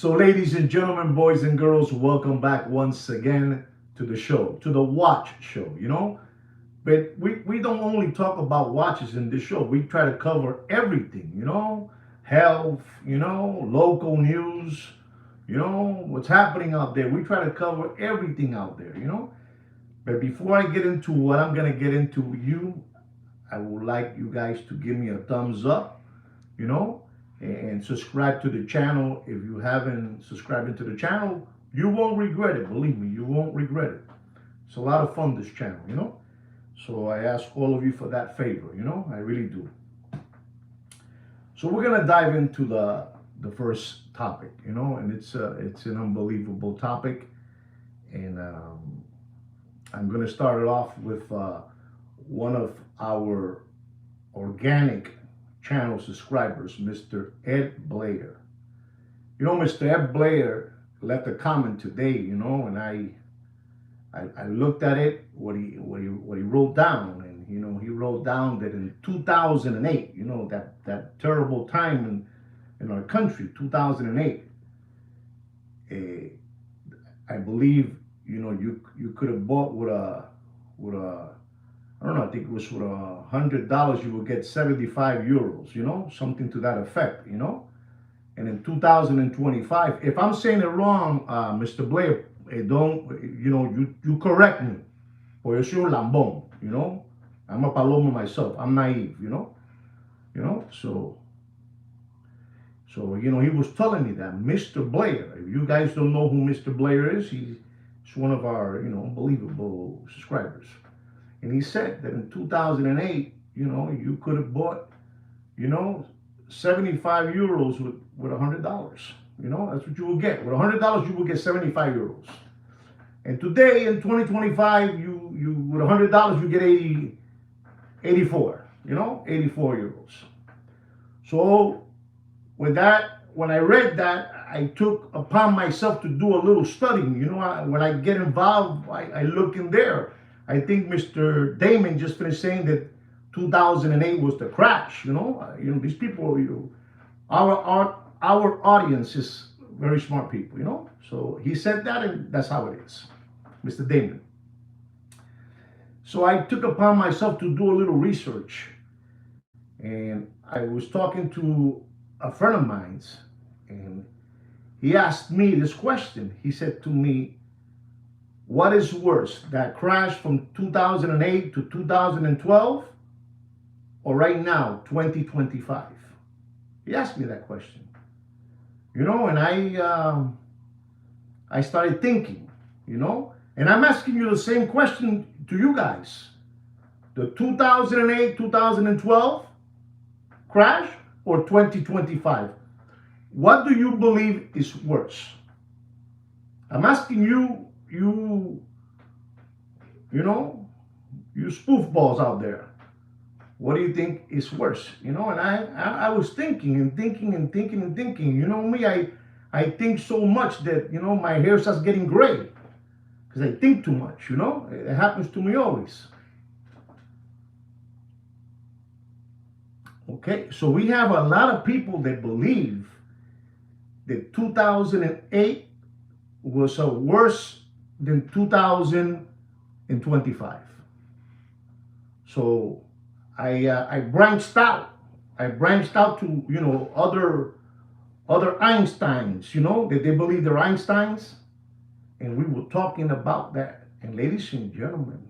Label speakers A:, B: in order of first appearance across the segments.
A: So, ladies and gentlemen, boys and girls, welcome back once again to the show, to the watch show. But we don't only talk about watches in this show, we try to cover everything, health, local news, what's happening out there. We try to cover everything out there. But before I get into what I'm going to get into I would like you guys to give me a thumbs up, you know, and subscribe to the channel. If you haven't subscribed to the channel, you won't regret it. Believe me, you won't regret it. It's a lot of fun, this channel. So I ask all of you for that favor. I really do. So we're gonna dive into the first topic, and it's an unbelievable topic, and I'm gonna start it off with one of our organic channel subscribers, Mr. Ed Blair. Mr. Ed Blair left a comment today, and I looked at it, what he wrote down, and he wrote down that in 2008, that terrible time in our country, 2008, I believe, you could have bought with a I don't know, I think it was with $100 you would get 75 euros, something to that effect. And in 2025, if I'm saying it wrong, Mr. Blair, don't, you correct me. Or yo soy un lambón. I'm a paloma myself. I'm naive. So, he was telling me that Mr. Blair, if you guys don't know who Mr. Blair is, he's one of our, unbelievable subscribers. And he said that in 2008, you could have bought, 75 euros with $100. That's what you will get. With $100, you will get 75 euros. And today in 2025, you with $100, you get 84, 84 euros. So with that, when I read that, I took upon myself to do a little studying. When I get involved, I look in there. I think Mr. Damon just finished saying that 2008 was the crash. These people, our audience is very smart people. So he said that, and that's how it is, Mr. Damon. So I took upon myself to do a little research, and I was talking to a friend of mine's, and he asked me this question. He said to me, what is worse, that crash from 2008 to 2012, or right now, 2025? He asked me that question. And I started thinking, and I'm asking you the same question to you guys. The 2008, 2012 crash or 2025? What do you believe is worse? I'm asking you spoofballs out there. What do you think is worse? And I was thinking and thinking and thinking and thinking. Me, I think so much that, my hair starts getting gray because I think too much. It happens to me always. Okay, so we have a lot of people that believe that 2008 was worse than 2025. So I branched out. I branched out to other Einsteins, that they believe they're Einsteins, and we were talking about that. And ladies and gentlemen,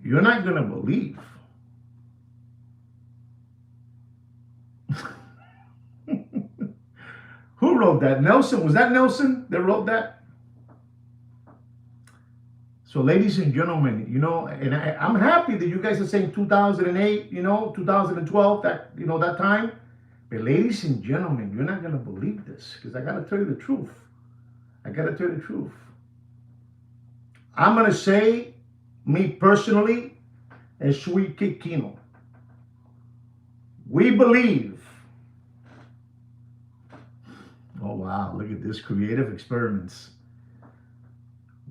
A: you're not gonna believe. Who wrote that? Nelson? Was that Nelson that wrote that? So, ladies and gentlemen, and I'm happy that you guys are saying 2008, 2012, that time. But ladies and gentlemen, you're not going to believe this because I got to tell you the truth. I'm going to say, me personally, and Sweet Kikino, we believe. Oh, wow, look at this, creative experiments.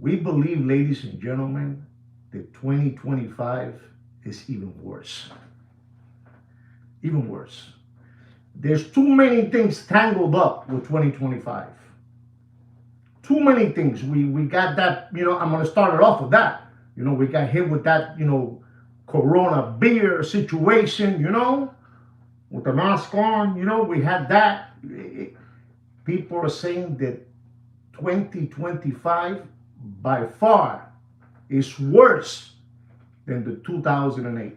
A: We believe, ladies and gentlemen, that 2025 is even worse. Even worse. There's too many things tangled up with 2025. Too many things. We got that, I'm gonna start it off with that. We got hit with that, Corona beer situation, with the mask on, we had that. People are saying that 2025 by far is worse than the 2008.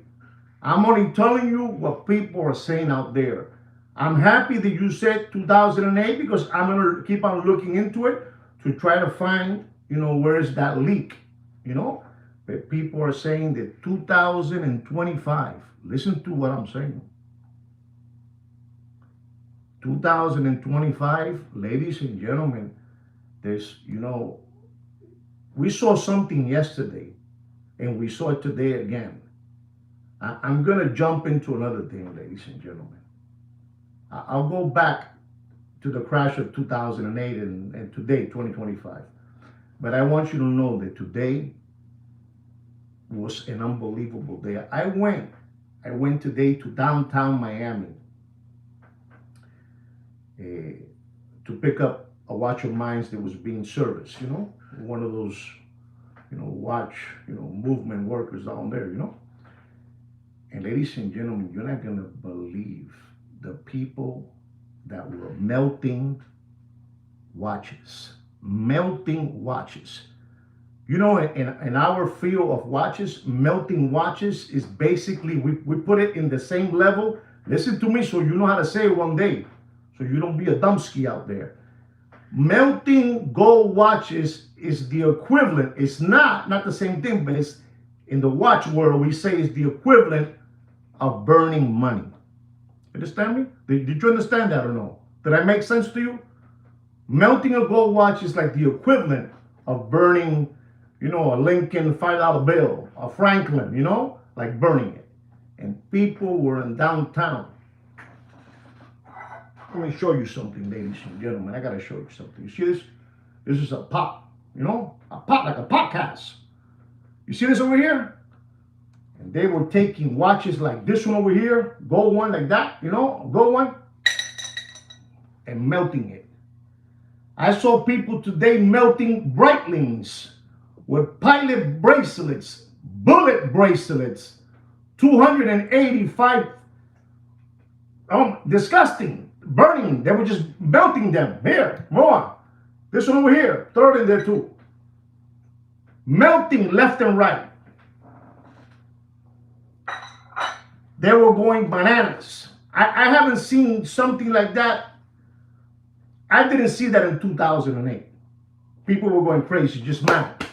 A: I'm only telling you what people are saying out there. I'm happy that you said 2008 because I'm going to keep on looking into it to try to find, where is that leak, But people are saying that 2025, listen to what I'm saying. 2025, ladies and gentlemen, there's, we saw something yesterday and we saw it today again. I'm going to jump into another thing, ladies and gentlemen. I'll go back to the crash of 2008 and today, 2025. But I want you to know that today was an unbelievable day. I went today to downtown Miami to pick up a watch of mine that was being serviced, one of those, watch, movement workers down there, And ladies and gentlemen, you're not going to believe the people that were melting watches. Melting watches. In our field of watches, melting watches is basically, we put it in the same level. Listen to me so you know how to say it one day. So you don't be a dumbski out there. Melting gold watches is the equivalent. It's not the same thing, but it's in the watch world, we say it's the equivalent of burning money. Understand me? Did you understand that or no? Did I make sense to you? Melting a gold watch is like the equivalent of burning, a Lincoln $5 bill, a Franklin, like burning it. And people were in downtown. Let me show you something, ladies and gentlemen. I gotta show you something. You see this? This is a pot, a pot like a podcast. You see this over here? And they were taking watches like this one over here, gold one like that, gold one, and melting it. I saw people today melting Breitlings with pilot bracelets, bullet bracelets, 285. Disgusting. Burning. They were just melting them. Here, more. This one over here. Throw it in there too. Melting left and right. They were going bananas. I haven't seen something like that. I didn't see that in 2008. People were going crazy, just mad.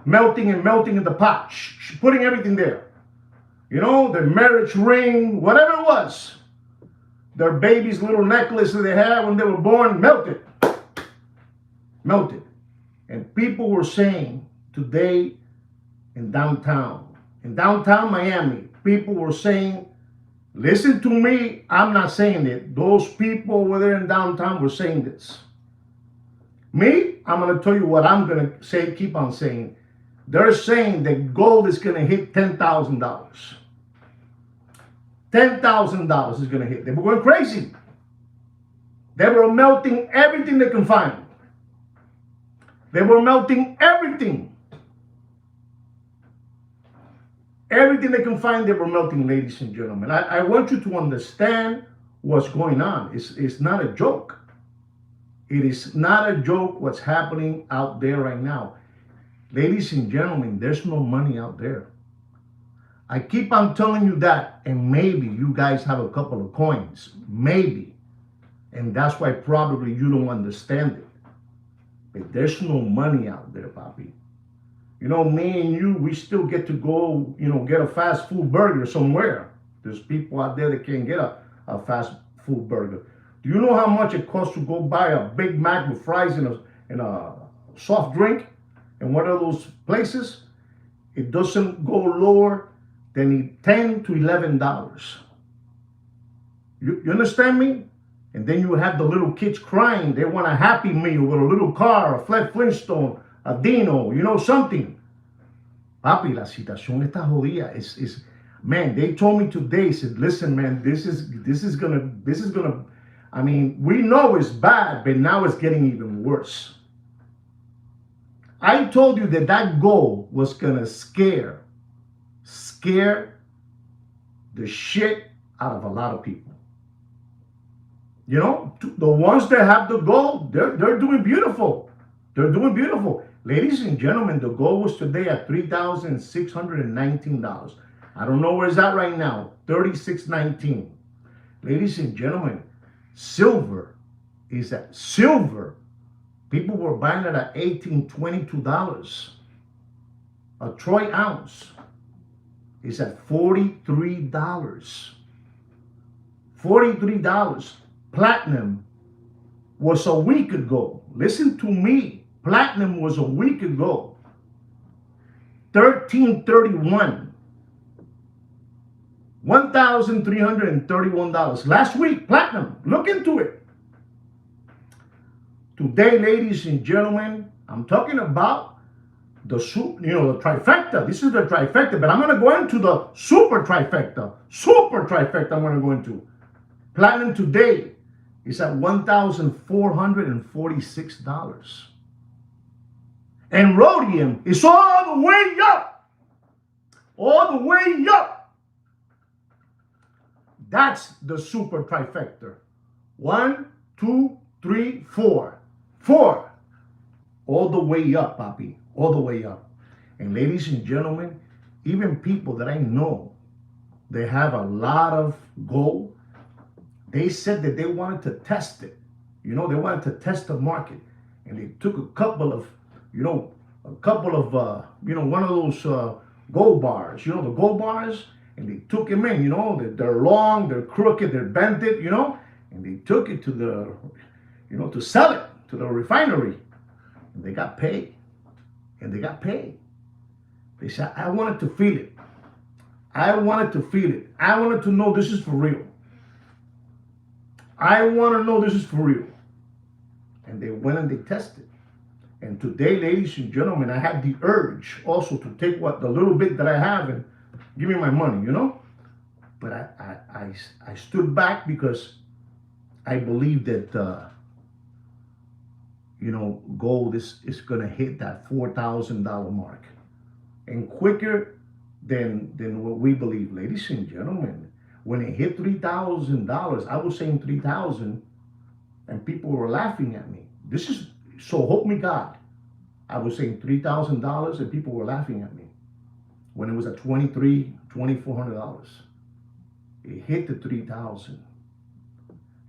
A: Melting and melting in the pot. Putting everything there. Their marriage ring, whatever it was. Their baby's little necklace that they had when they were born, melted. Melted. And people were saying today in downtown Miami, people were saying, listen to me, I'm not saying it. Those people over there in downtown were saying this. Me, I'm going to tell you what I'm going to say, keep on saying. They're saying that gold is going to hit $10,000. $10,000 is going to hit. They were going crazy. They were melting everything they can find. They were melting everything. Everything they can find, they were melting, ladies and gentlemen. I want you to understand what's going on. It's not a joke. It is not a joke what's happening out there right now. Ladies and gentlemen, there's no money out there. I keep on telling you that, and maybe you guys have a couple of coins. Maybe. And that's why probably you don't understand it. But there's no money out there, Papi. Me and you, we still get to go, get a fast food burger somewhere. There's people out there that can't get a fast food burger. Do you know how much it costs to go buy a Big Mac with fries and a soft drink in one of those places? It doesn't go lower than $10 to $11. You understand me? And then you have the little kids crying. They want a Happy Meal with a little car, a Fred Flintstone, a Dino, something. Papi, la situación está jodida. Man, they told me today, said, listen, man, this is gonna I mean, we know it's bad, but now it's getting even worse. I told you that that goal was gonna scare the shit out of a lot of people. You know, the ones that have the goal, they're doing beautiful. They're doing beautiful. Ladies and gentlemen, the goal was today at $3,619. I don't know where it's at right now. 3619. Ladies and gentlemen, silver is at silver. People were buying it at $18, $22. A troy ounce is at $43. $43. Platinum was a week ago. Listen to me. Platinum was a week ago. 1331. $1,331. Last week, platinum. Look into it. Today, ladies and gentlemen, I'm talking about the the trifecta. This is the trifecta, but I'm going to go into the super trifecta. Super trifecta I'm going to go into. Platinum today is at $1,446. And rhodium is all the way up. All the way up. That's the super trifecta. 1, 2, 3, 4. 4. All the way up, papi. All the way up. And ladies and gentlemen, even people that I know, they have a lot of gold. They said that they wanted to test it. They wanted to test the market. And they took a couple of one of those gold bars, the gold bars, and they took them in, they're long, they're crooked, they're bended, and they took it to to sell it to the refinery. And they got paid. They said, I wanted to feel it. I wanted to know this is for real. I want to know this is for real. And they went and they tested. And today, ladies and gentlemen, I had the urge also to take the little bit that I have and give me my money, But I stood back because I believe that, gold is going to hit that $4,000 mark. And quicker than what we believe. Ladies and gentlemen, when it hit $3,000, I was saying 3,000, and people were laughing at me. This is, so help me God. I was saying $3,000 and people were laughing at me. When it was at $2,400. It hit the 3,000.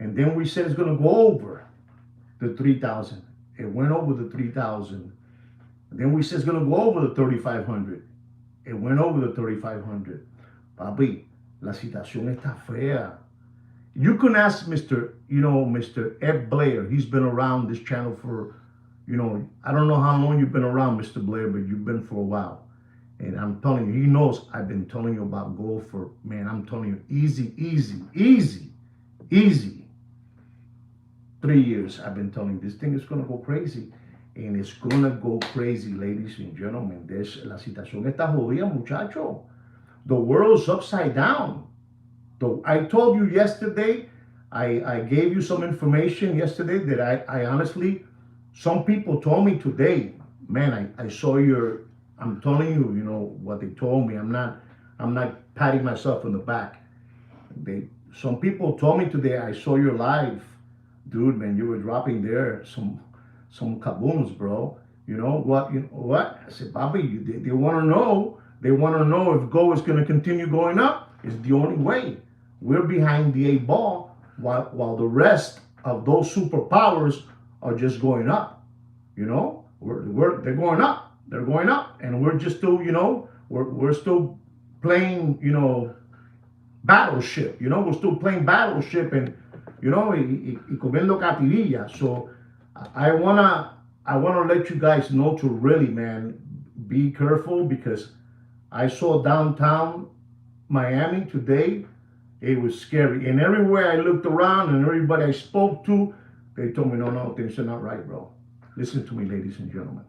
A: And then we said it's going to go over the 3,000. It went over the 3,000. Then we said it's going to go over the 3,500. It went over the 3,500. Papi, la situación está fea. You can ask Mr. Ed Blair. He's been around this channel for, I don't know how long you've been around, Mr. Blair, but you've been for a while. And I'm telling you, he knows I've been telling you about gold for, man, I'm telling you, easy. 3 years I've been telling you, this thing is going to go crazy. And it's going to go crazy, ladies and gentlemen. La situación está jodida, muchacho. The world's upside down. I told you yesterday, I gave you some information yesterday that I honestly, some people told me today, man, I saw I'm telling you, what they told me. I'm not patting myself on the back. Some people told me today, I saw your live. Dude, man, you were dropping there some kabooms, bro. You know what? I said, Bobby, they want to know. They want to know if gold is going to continue going up. It's the only way. We're behind the 8 ball while the rest of those superpowers are just going up. They're going up. They're going up, and we're just still, we're still playing, battleship. We're still playing battleship, and y comiendo catirilla. So I wanna let you guys know to really, man, be careful, because I saw downtown Miami today. It was scary, and everywhere I looked around and everybody I spoke to, they told me, no, things are not right, bro. Listen to me, ladies and gentlemen.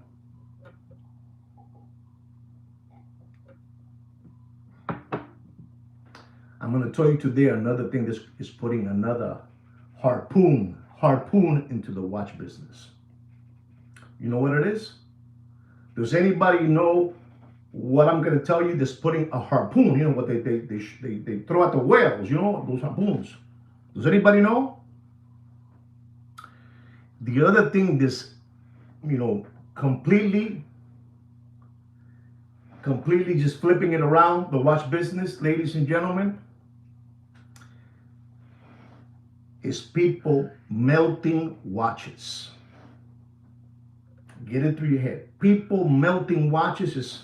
A: I'm going to tell you today another thing that is putting another harpoon into the watch business. You know what it is? Does anybody know what I'm going to tell you? That's putting a harpoon. You know what they throw at the whales. You know those harpoons. Does anybody know? The other thing, this, completely just flipping it around the watch business, ladies and gentlemen, is people melting watches. Get it through your head. People melting watches is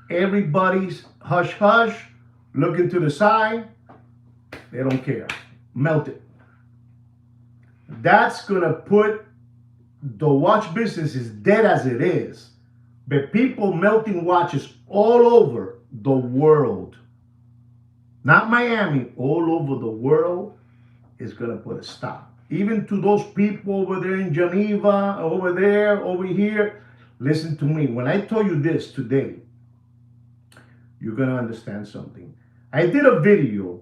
A: everybody's hush hush, looking to the side. They don't care. Melt it. That's going to put the watch business is dead as it is. But people melting watches all over the world, not Miami, all over the world, is going to put a stop. Even to those people over there in Geneva, over there, over here. Listen to me. When I tell you this today, you're going to understand something. I did a video.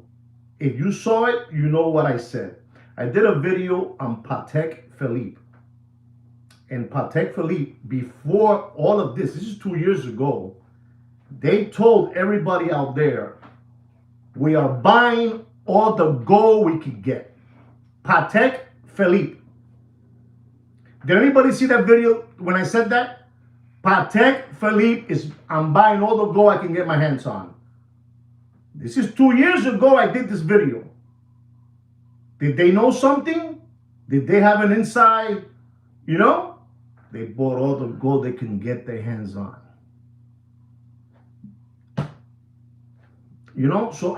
A: If you saw it, you know what I said. I did a video on Patek Philippe. And Patek Philippe, before all of this is 2 years ago, they told everybody out there, we are buying all the gold we could get. Patek Philippe. Did anybody see that video when I said that? Patek Philippe I'm buying all the gold I can get my hands on. This is 2 years ago I did this video. Did they know something? Did they have an inside, They bought all the gold they can get their hands on. So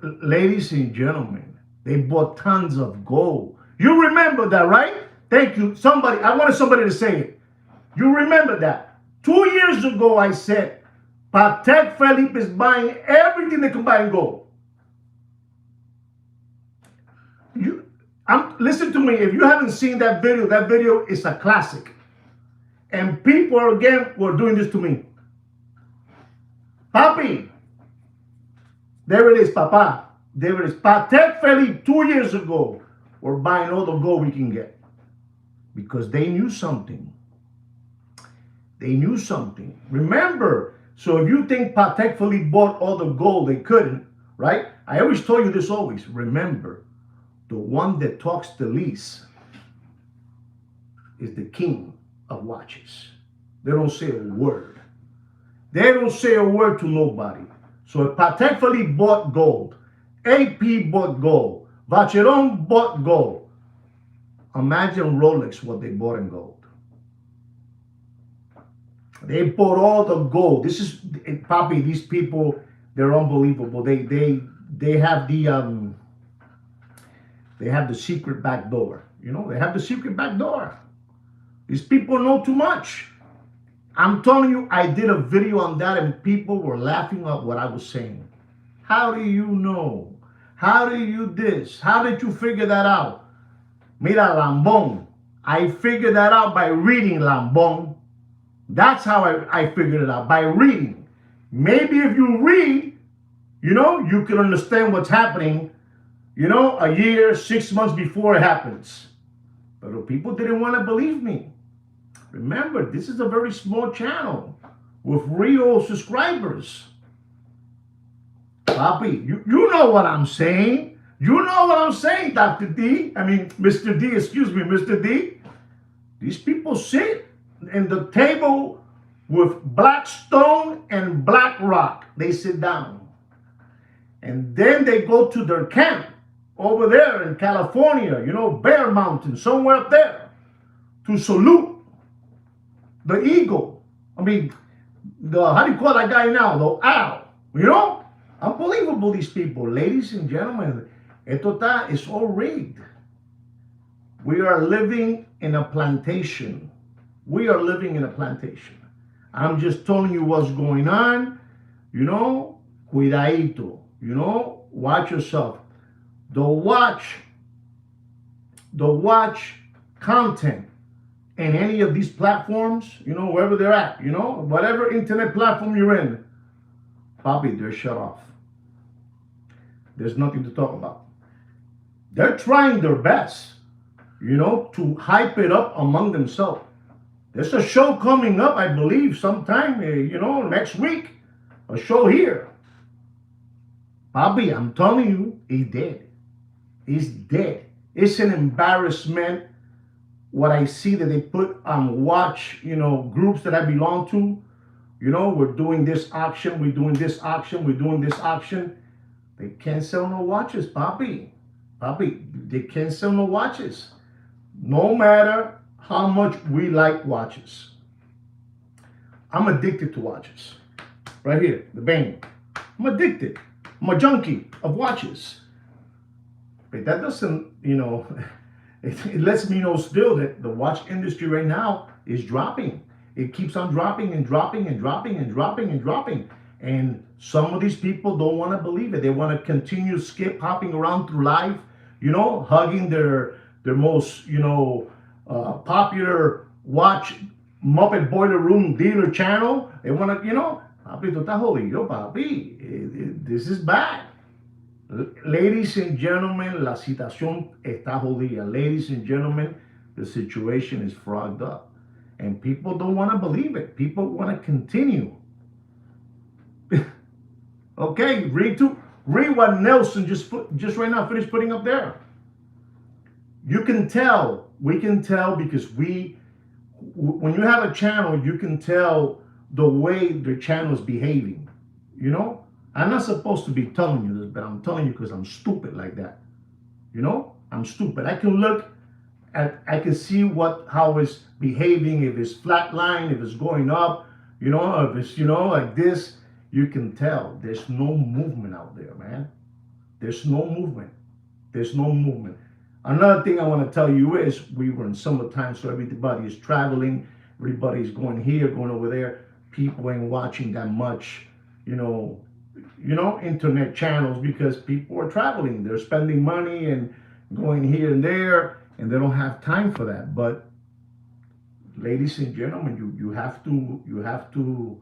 A: ladies and gentlemen, they bought tons of gold. You remember that, right? Thank you. I wanted somebody to say it. You remember that. 2 years ago, I said, Patek Philippe is buying everything they can buy in gold. Listen to me. If you haven't seen that video is a classic. And people, again, were doing this to me. Papi. There it is, Papa. There it is. Patek Philippe 2 years ago were buying all the gold we can get. Because they knew something. They knew something. Remember, so if you think Patek Philippe bought all the gold they couldn't, right? I always tell you this always. Remember, the one that talks the least is the king of watches. They don't say a word. They don't say a word to nobody. So if Patek Philippe bought gold, AP bought gold, Vacheron bought gold, imagine Rolex what they bought in gold. They bought all the gold. This is, Papi, these people, they're unbelievable. They have the secret back door. They have the secret back door. These people know too much. I'm telling you, I did a video on that and people were laughing at what I was saying. How do you know? How do you this? How did you figure that out? Mira, Lambón. I figured that out by reading, Lambón. That's how I figured it out, by reading. Maybe if you read, you can understand what's happening, a year, 6 months before it happens. But people didn't want to believe me. Remember, this is a very small channel with real subscribers. Papi, you know what I'm saying. You know what I'm saying, Dr. D. I mean, Mr. D, excuse me, Mr. D. These people sit in the table with Blackstone and BlackRock. They sit down. And then they go to their camp over there in California, Bear Mountain, somewhere up there, to salute the eagle. I mean, how do you call that guy now? The owl. Unbelievable, these people. Ladies and gentlemen, it's all rigged. We are living in a plantation. We are living in a plantation. I'm just telling you what's going on. Cuidadito. Watch yourself. The watch content in any of these platforms, wherever they're at, whatever internet platform you're in, Bobby, they're shut off. there's nothing to talk about. They're trying their best, to hype it up among themselves. There's a show coming up, I believe, sometime, next week. A show here. Bobby, I'm telling you, he's dead. He's dead. It's an embarrassment what I see that they put on watch, groups that I belong to. We're doing this auction, we're doing this auction, we're doing this auction. They can't sell no watches, Bobby. Bobby, they can't sell no watches. No matter how much we like watches. I'm addicted to watches. Right here, the Bane. I'm addicted. I'm a junkie of watches. But that doesn't, it lets me know still that the watch industry right now is dropping. It keeps on dropping and dropping and dropping and dropping and dropping. And some of these people don't want to believe it. They want to continue hopping around through life, hugging their most, popular watch Muppet Boiler Room dealer channel. They want to, papi, tú estás jodido, papi. This is bad. Ladies and gentlemen, la situación está jodida. Ladies and gentlemen, the situation is frogged up. And people don't want to believe it. People want to continue. Okay, read what Nelson just right now finished putting up there. You can tell, we can tell, because when you have a channel, you can tell the way the channel is behaving. I'm not supposed to be telling you this, but I'm telling you because I'm stupid like that. I'm stupid. I can look I can see how it's behaving, if it's flat line, if it's going up, if it's, like this. You can tell there's no movement out there, man. There's no movement. There's no movement. Another thing I want to tell you is we were in summertime, so everybody is traveling. Everybody's going here, going over there. People ain't watching that much, internet channels because people are traveling. They're spending money and going here and there, and they don't have time for that. But ladies and gentlemen, you have to,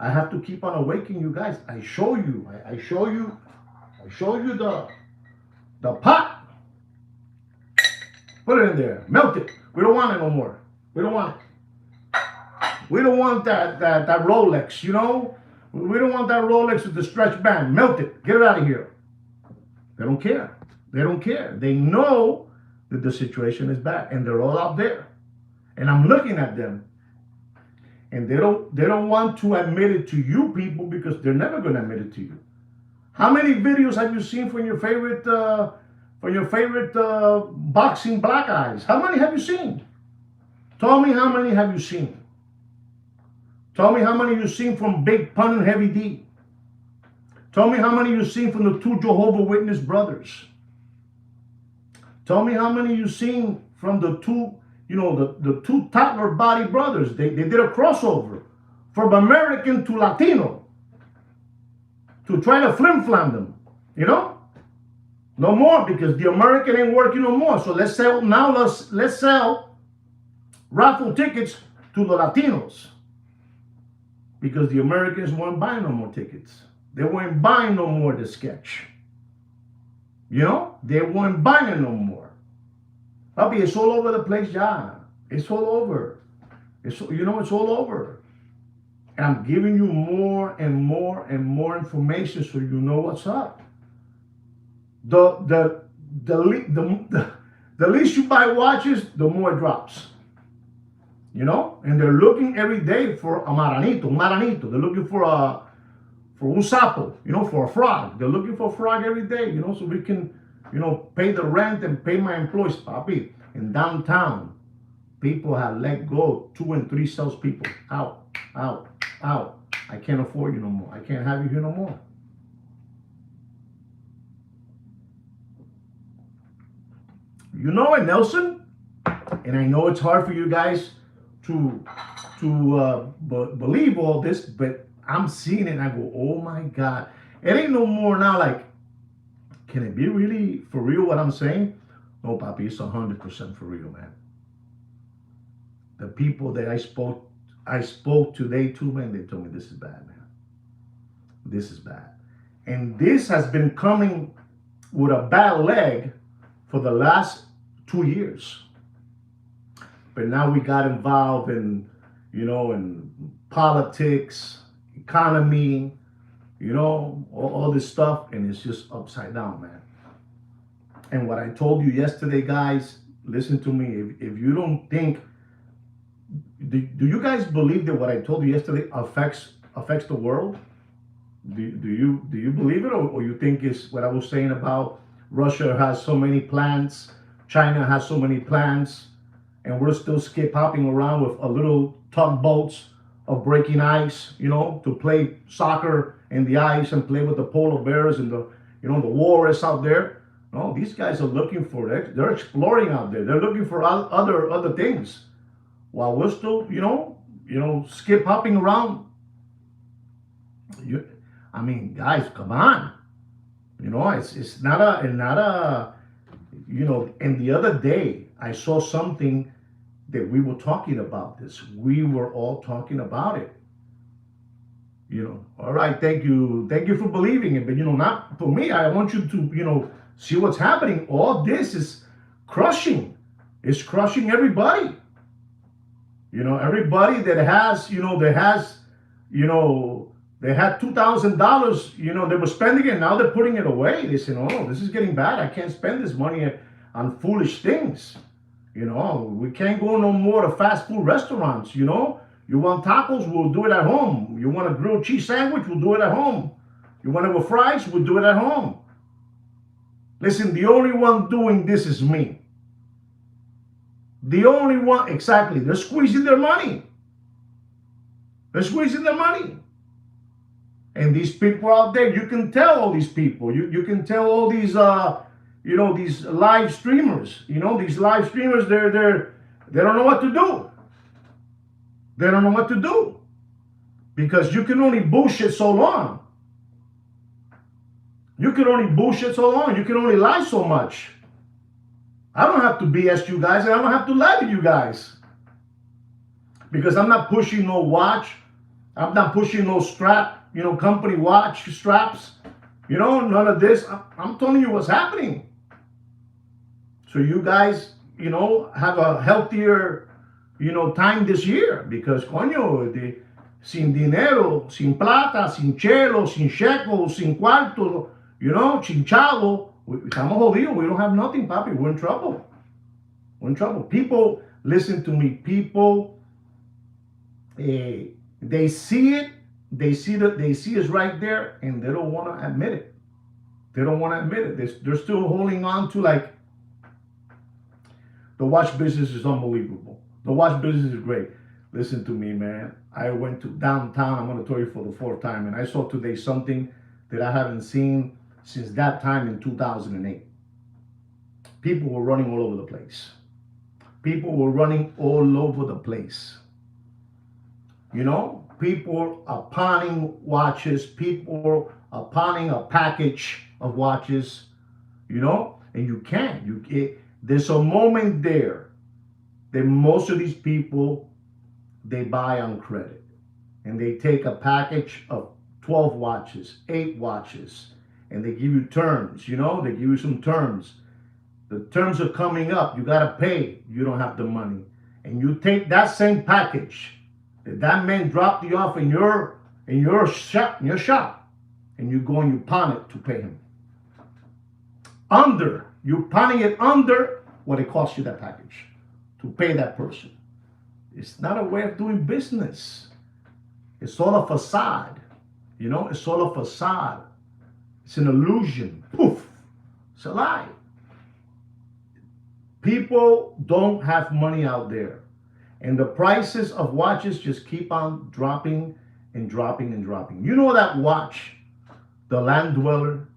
A: I have to keep on awakening you guys. I show you the pot. Put it in there. Melt it. We don't want it no more. We don't want it. We don't want that Rolex, We don't want that Rolex with the stretch band. Melt it. Get it out of here. They don't care. They don't care. They know that the situation is bad, and they're all out there. And I'm looking at them, and they don't want to admit it to you people because they're never going to admit it to you. How many videos have you seen from your favorite boxing black eyes? How many have you seen? Tell me how many have you seen? Tell me how many you've seen from Big Pun and Heavy D. Tell me how many you've seen from the two Jehovah's Witness brothers. Tell me how many you've seen from the two, the two toddler body brothers. They did a crossover from American to Latino to try to flim-flam them, No more, because the American ain't working no more. So let's sell raffle tickets to the Latinos. Because the Americans weren't buying no more tickets. They weren't buying no more the sketch. They weren't buying it no more. Papi, it's all over the place, yeah. It's all over. It's all over. And I'm giving you more and more and more information so you know what's up. The least you buy watches, the more it drops. And they're looking every day for a maranito. They're looking for un sapo, for a frog. They're looking for a frog every day, so we can, pay the rent and pay my employees. Papi, in downtown, people have let go 2 and 3 salespeople. Out. I can't afford you no more. I can't have you here no more. You know it, Nelson. And I know it's hard for you guys to believe all this, but I'm seeing it and I go, oh my God. It ain't no more now like, can it be really for real what I'm saying? No, papi, it's 100% for real, man. The people that I spoke today to, man, they told me this is bad, man. This is bad. And this has been coming with a bad leg for the last 2 years. But now we got involved in, in politics, economy, all this stuff, and it's just upside down, man. And what I told you yesterday, guys, listen to me. If you don't think, do you guys believe that what I told you yesterday affects the world? Do you believe it, or you think it's what I was saying about Russia has so many plants, China has so many plants, and we're still skip hopping around with a little tugboats of breaking ice, to play soccer in the ice and play with the polar bears and the walrus out there. No, these guys are looking for it. They're exploring out there. They're looking for other things, while we're still, skip hopping around. Guys, come on. It's not a. And the other day I saw something that we were talking about this. We were all talking about it. All right, thank you for believing it, but not for me. I want you to, see what's happening. All this is crushing. It's crushing everybody. Everybody that has, they had $2,000, they were spending it. Now they're putting it away. They say, oh, this is getting bad. I can't spend this money on foolish things. We can't go no more to fast food restaurants. You want tacos, we'll do it at home. You want a grilled cheese sandwich, we'll do it at home. You want to have fries, we'll do it at home. Listen, the only one doing this is me. The only one, exactly. They're squeezing their money. They're squeezing their money. And these people out there, you can tell all these people. You can tell all these, these live streamers. These live streamers, they don't know what to do. They don't know what to do. Because you can only bullshit so long. You can only bullshit so long. You can only lie so much. I don't have to BS you guys, and I don't have to lie to you guys. Because I'm not pushing no watch. I'm not pushing no strap, company watch straps. None of this. I'm telling you what's happening. So you guys, have a healthier, time this year. Because, sin dinero, sin plata, sin chelo, sin shekel, sin cuarto, sin chavo, estamos jodidos. We don't have nothing, papi. We're in trouble. We're in trouble. People, listen to me. People, they see it. They see us right there, and they don't want to admit it. They don't want to admit it. They're still holding on to, like, the watch business is unbelievable. The watch business is great. Listen to me, man. I went to downtown. I'm going to tell you for the fourth time, and I saw today something that I haven't seen since that time in 2008. People were running all over the place. People were running all over the place. People are pawning watches. People are pawning a package of watches, and you can't. There's a moment there that most of these people, they buy on credit. And they take a package of 12 watches, 8 watches, and they give you terms, they give you some terms. The terms are coming up. You got to pay. You don't have the money. And you take that same package that man dropped you off in your shop, and you go and you pawn it to pay him. You're pawning it under what it costs you that package to pay that person. It's not a way of doing business. It's all a facade. It's all a facade. It's an illusion. Poof. It's a lie. People don't have money out there. And the prices of watches just keep on dropping and dropping and dropping. That watch, the Land Dweller,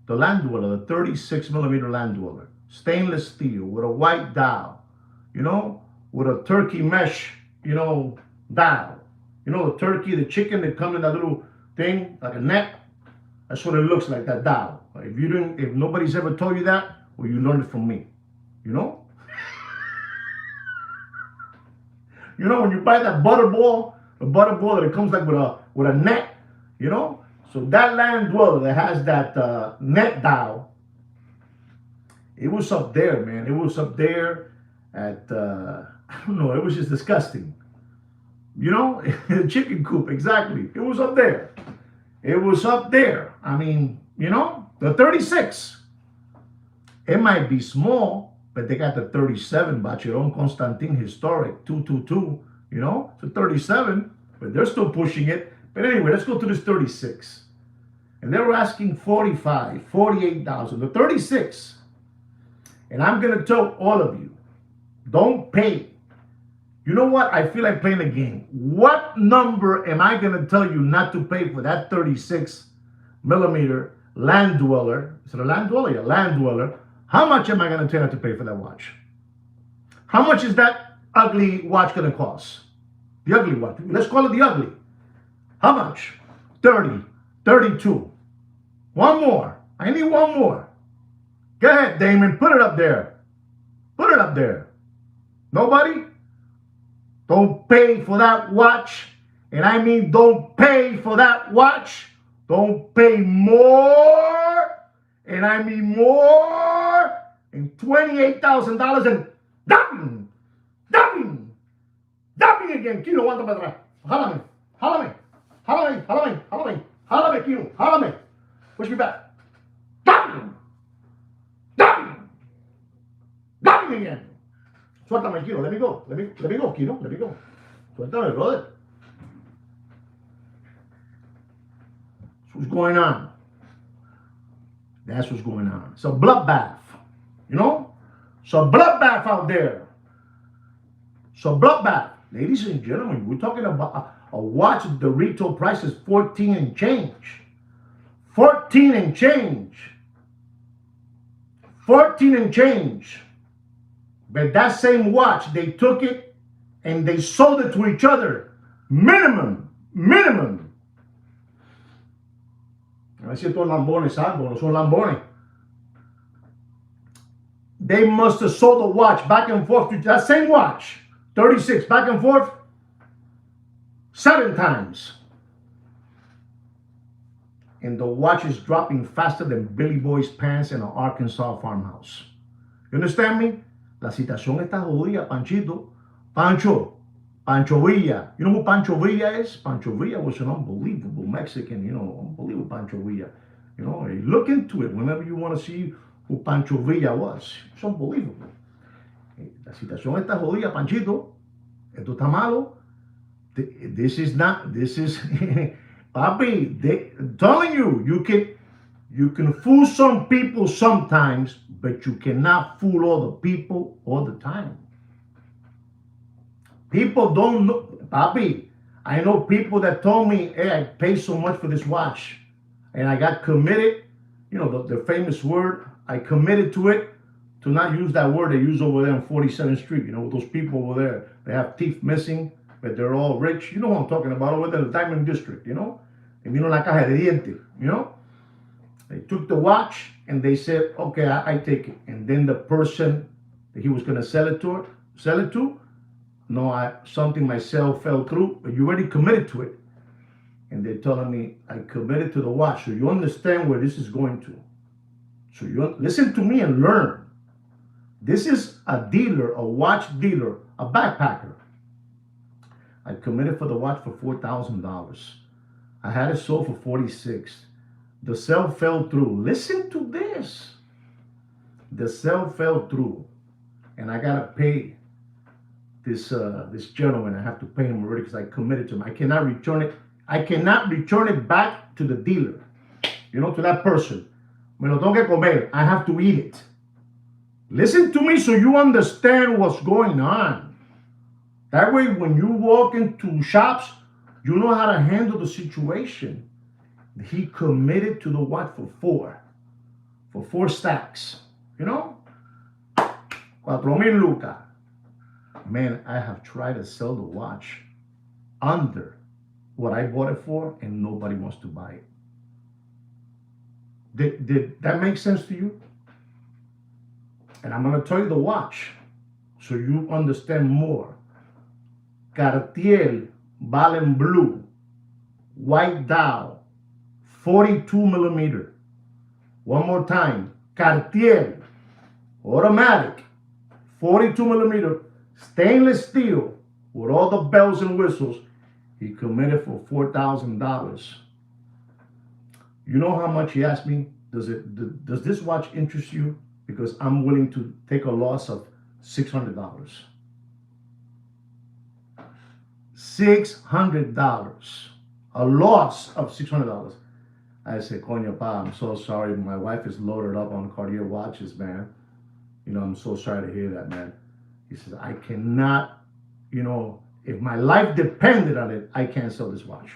A: the 36 millimeter Land Dweller, stainless steel with a white dial, with a turkey mesh, dial. The turkey, the chicken that come in that little thing, like a net. That's what it looks like, that dial. If nobody's ever told you that, well, you learned it from me. When you buy that butterball, that it comes like with a net, So that Land Dweller that has that net dial, It was up there, man. It was up there at I don't know. It was just disgusting. You know, the chicken coop. Exactly. It was up there. It was up there. I mean, you know, the 36. It might be small, but they got the 37 Bacheron Constantin Historic 222. You know, it's a 37, but they're still pushing it. But anyway, let's go to this 36. And they were asking 45, 48,000. The 36. And I'm going to tell all of you, don't pay. You know what? I feel like playing a game. What number am I going to tell you not to pay for that 36 millimeter land dweller? Is it a land dweller? Yeah, land dweller. How much am I going to tell you not to pay for that watch? How much is that ugly watch going to cost? The ugly watch. Let's call it the ugly. How much? 30, 32. One more. I need one more. Go ahead, Damon. Put it up there. Put it up there. Nobody? Don't pay for that watch. And I mean don't pay for that watch. Don't pay more. And I mean more. And $28,000 and dumping again. Kino, aguanta para atrás. Jálame, Kino, jálame. Push me back. Dumping again. Suéltame, Kino. Let me go. Let me go, Kino. Let me go. Suéltame, brother. That's what's going on. That's what's going on. It's a bloodbath. You know? It's a bloodbath out there. It's a bloodbath. Ladies and gentlemen, we're talking about a watch. The retail price is 14 and change. 14 and change. 14 and change. But that same watch, they took it and they sold it to each other. Minimum. A ver si estos lambones algo, no son lambones. They must have sold the watch back and forth to that same watch, 36, back and forth, 7 times. And the watch is dropping faster than Billy Boy's pants in an Arkansas farmhouse. You understand me? La situación está jodida, Panchito. Pancho Villa. You know who Pancho Villa is? Pancho Villa was an unbelievable Mexican, unbelievable Pancho Villa. Look into it whenever you want to see who Pancho Villa was. It's unbelievable. La situación está jodida, Panchito. Esto está malo. This is, papi, I'm telling you, you can fool some people sometimes, but you cannot fool all the people all the time. People don't know, papi. I know people that told me, hey, I paid so much for this watch. And I got committed, the famous word, I committed to it, to not use that word they use over there on 47th Street. Those people over there, they have teeth missing, but they're all rich. You know what I'm talking about, over there, the Diamond District, And la caja de dientes, They took the watch and they said, okay, I take it. And then the person that he was going to sell it to, no, something myself fell through, but you already committed to it. And they're telling me, I committed to the watch. So you understand where this is going to. So you listen to me and learn. This is a dealer, a watch dealer, a backpacker. I committed for the watch for $4,000. I had it sold for 46. The sale fell through. Listen to this. The sale fell through. And I got to pay this gentleman. I have to pay him already because I committed to him. I cannot return it. I cannot return it back to the dealer, to that person. Me lo tengo que comer. I have to eat it. Listen to me so you understand what's going on. That way, when you walk into shops, you know how to handle the situation. He committed to the watch for 4 stacks. 4,000 lucas. Man, I have tried to sell the watch under what I bought it for, and nobody wants to buy it. Did that make sense to you? And I'm going to tell you the watch so you understand more. Cartier Balen Blue, white dial, 42 millimeter. One more time. Cartier automatic, 42 millimeter, stainless steel, with all the bells and whistles. He committed for $4,000. You know how much he asked me? Does this watch interest you? Because I'm willing to take a loss of $600. $600. A loss of $600. I said, Coño, pa, I'm so sorry. My wife is loaded up on Cartier watches, man. I'm so sorry to hear that, man. He says, I cannot, if my life depended on it, I can't sell this watch.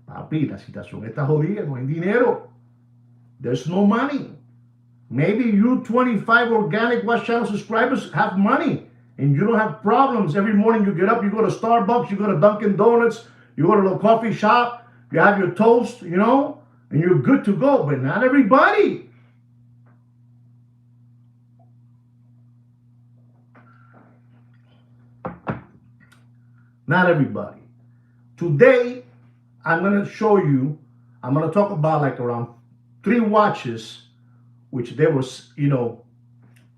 A: Papi, la situación está jodida, no hay dinero. There's no money. Maybe you 25 organic Watch Channel subscribers have money and you don't have problems. Every morning you get up, you go to Starbucks, you go to Dunkin' Donuts, you go to the coffee shop, you have your toast, and you're good to go. But not everybody. Not everybody. Today, I'm going to show you, I'm going to talk about like around 3 watches, which they were,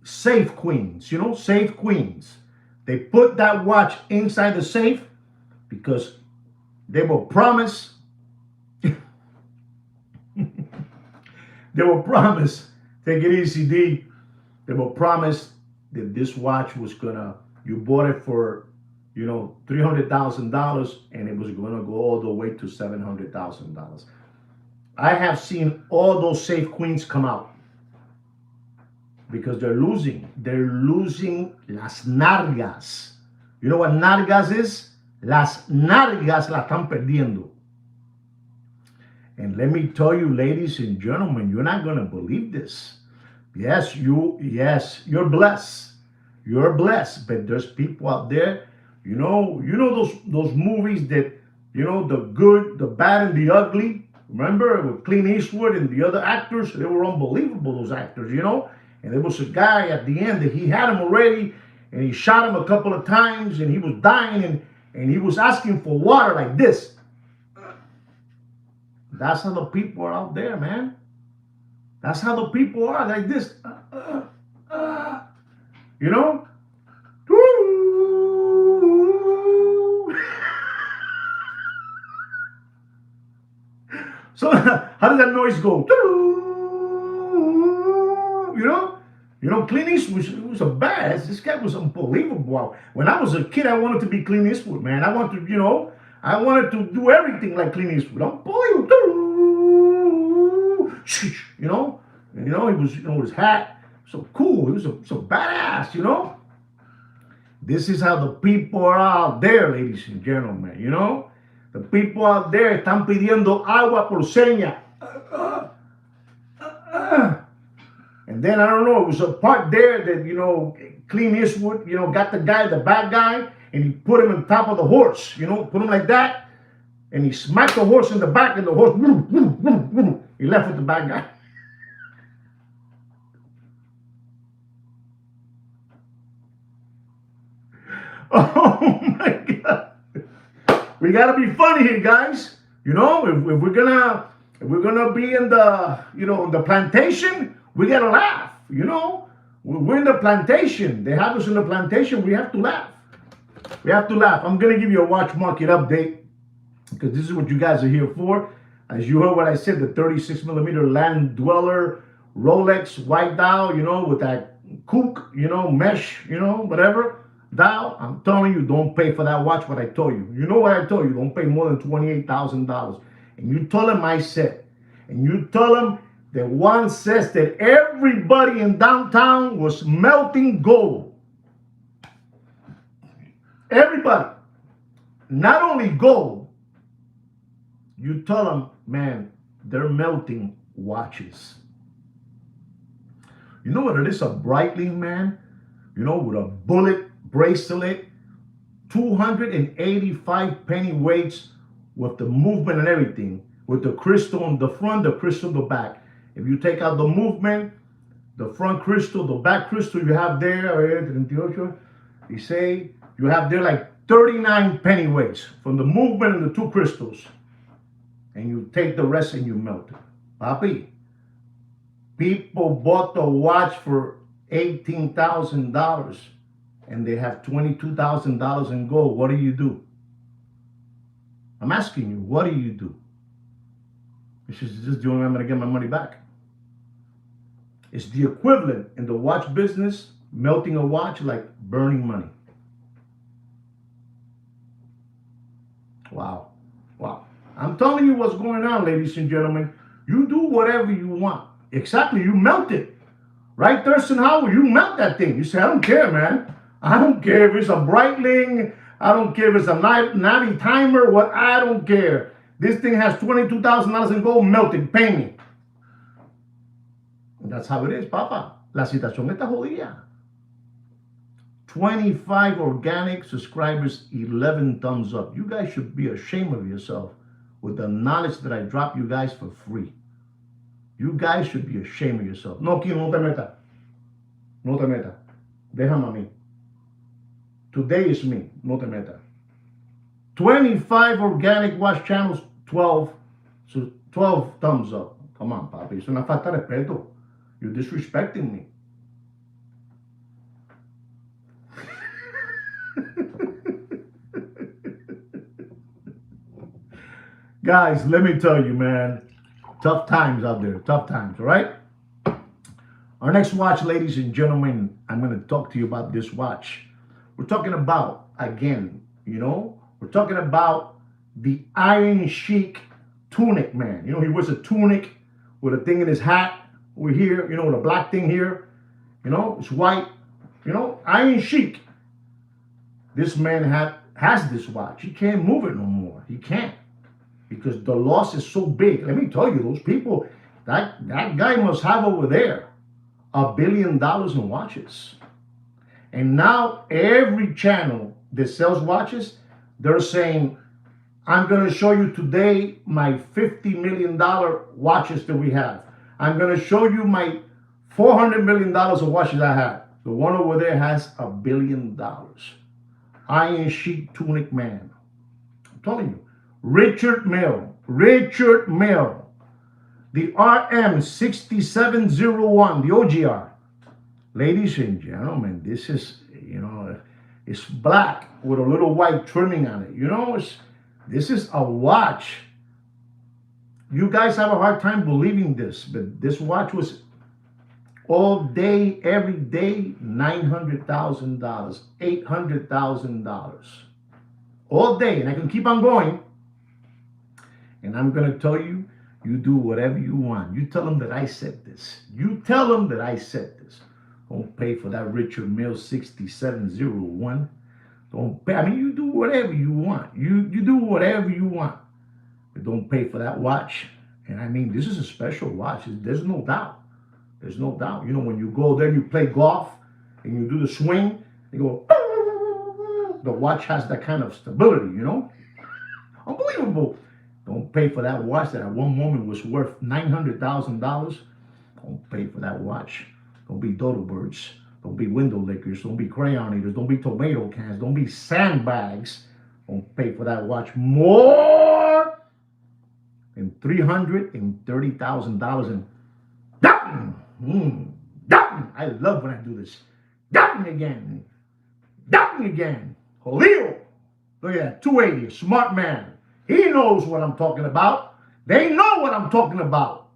A: safe queens, safe queens. They put that watch inside the safe because they were promised, take it easy, D. They were promised that this watch was you bought it for, $300,000 and it was going to go all the way to $700,000. I have seen all those safe queens come out because they're losing. They're losing las nargas. You know what nargas is? Las nargas la están perdiendo. And let me tell you, ladies and gentlemen, you're not going to believe this. Yes, you're blessed. You're blessed. But there's people out there, those movies that, the good, the bad, and the ugly. Remember with Clint Eastwood and the other actors? They were unbelievable, those actors, And there was a guy at the end that he had him already, and he shot him a couple of times, and he was dying, and he was asking for water like this. That's how the people are out there, man. That's how the people are, like this. So how does that noise go? Clint Eastwood was a badass. This guy was unbelievable. When I was a kid, I wanted to be Clint Eastwood, man. I wanted to do everything like Clint Eastwood. Unbelievable. He was, with his hat, so cool. He was so badass, This is how the people are out there, ladies and gentlemen, The people out there están pidiendo agua por seña. And then, I don't know, it was a part there that, Clint Eastwood, got the bad guy, and he put him on top of the horse, put him like that, and he smacked the horse in the back, and the horse, he left with the bad guy. Oh my God. We gotta be funny here, guys. If we're gonna be in the the plantation, we gotta laugh. We're in the plantation. They have us in the plantation. We have to laugh. We have to laugh. I'm gonna give you a watch market update because this is what you guys are here for. As you heard what I said, the 36 millimeter Land Dweller Rolex white dial, with that kook, mesh, whatever. Dial, I'm telling you, don't pay for that watch what I told you. You know what I told you, don't pay more than $28,000. And you tell him I said. And you tell him that one says that everybody in downtown was melting gold. Everybody. Not only gold. You tell them, man, they're melting watches. You know what it is? A Breitling, man. With a bullet bracelet, 285 penny weights with the movement and everything, with the crystal on the front, the crystal on the back. If you take out the movement, the front crystal, the back crystal you have there, you say you have there like 39 penny weights from the movement and the 2 crystals. And you take the rest and you melt it. Papi, People bought the watch for $18,000 and they have $22,000 in gold. What do you do? I'm asking you, what do you do? It's just doing, I'm going to get my money back. It's the equivalent in the watch business, melting a watch like burning money. Wow. Wow. I'm telling you what's going on, ladies and gentlemen. You do whatever you want. Exactly. You melt it. Right, Thurston Howard? You melt that thing. You say, I don't care, man. I don't care if it's a Breitling. I don't care if it's a Navi timer. What? I don't care. This thing has $22,000 in gold. Melt it. Pay me. And that's how it is, Papa. La situación está jodida. 25 organic subscribers, 11 thumbs up. You guys should be ashamed of yourself with the knowledge that I drop you guys for free. You guys should be ashamed of yourself. No, Kino, no te meta. No te meta. Déjame a mí. Today is me. No te meta. 25 organic watch channels, 12 thumbs up. Come on, papi. Es una falta de respeto. You're disrespecting me. Guys, let me tell you, man. Tough times out there. Tough times, all right? Our next watch, ladies and gentlemen, I'm going to talk to you about this watch. We're talking about, again, we're talking about the Iron Sheik tunic man. He wears a tunic with a thing in his hat over here, with a black thing here. It's white. Iron Sheik. This man has this watch. He can't move it no more. He can't. Because the loss is so big. Let me tell you, those people, that guy must have over there $1 billion in watches. And now every channel that sells watches, they're saying, I'm going to show you today my $50 million watches that we have. I'm going to show you my $400 million of watches I have. The one over there has $1 billion. Iron Sheik tunic man. I'm telling you. Richard Mill, the RM6701, the OGR. Ladies and gentlemen, this is, it's black with a little white trimming on it. This is a watch. You guys have a hard time believing this, but this watch was all day, every day, $900,000, $800,000. All day, and I can keep on going. And I'm going to tell you, you do whatever you want. You tell them that I said this. You tell them that I said this. Don't pay for that Richard Mill 6701. Don't pay. I mean, you do whatever you want. You do whatever you want. But don't pay for that watch. And I mean, this is a special watch. There's no doubt. There's no doubt. When you go there, you play golf, and you do the swing, you go, the watch has that kind of stability, Unbelievable. Don't pay for that watch that at one moment was worth $900,000. Don't pay for that watch. Don't be dodo birds. Don't be window lickers. Don't be crayon eaters. Don't be tomato cans. Don't be sandbags. Don't pay for that watch more than $330,000. And I love when I do this. Again. Jodido. Look at that. 280. Smart man. He knows what I'm talking about. They know what I'm talking about.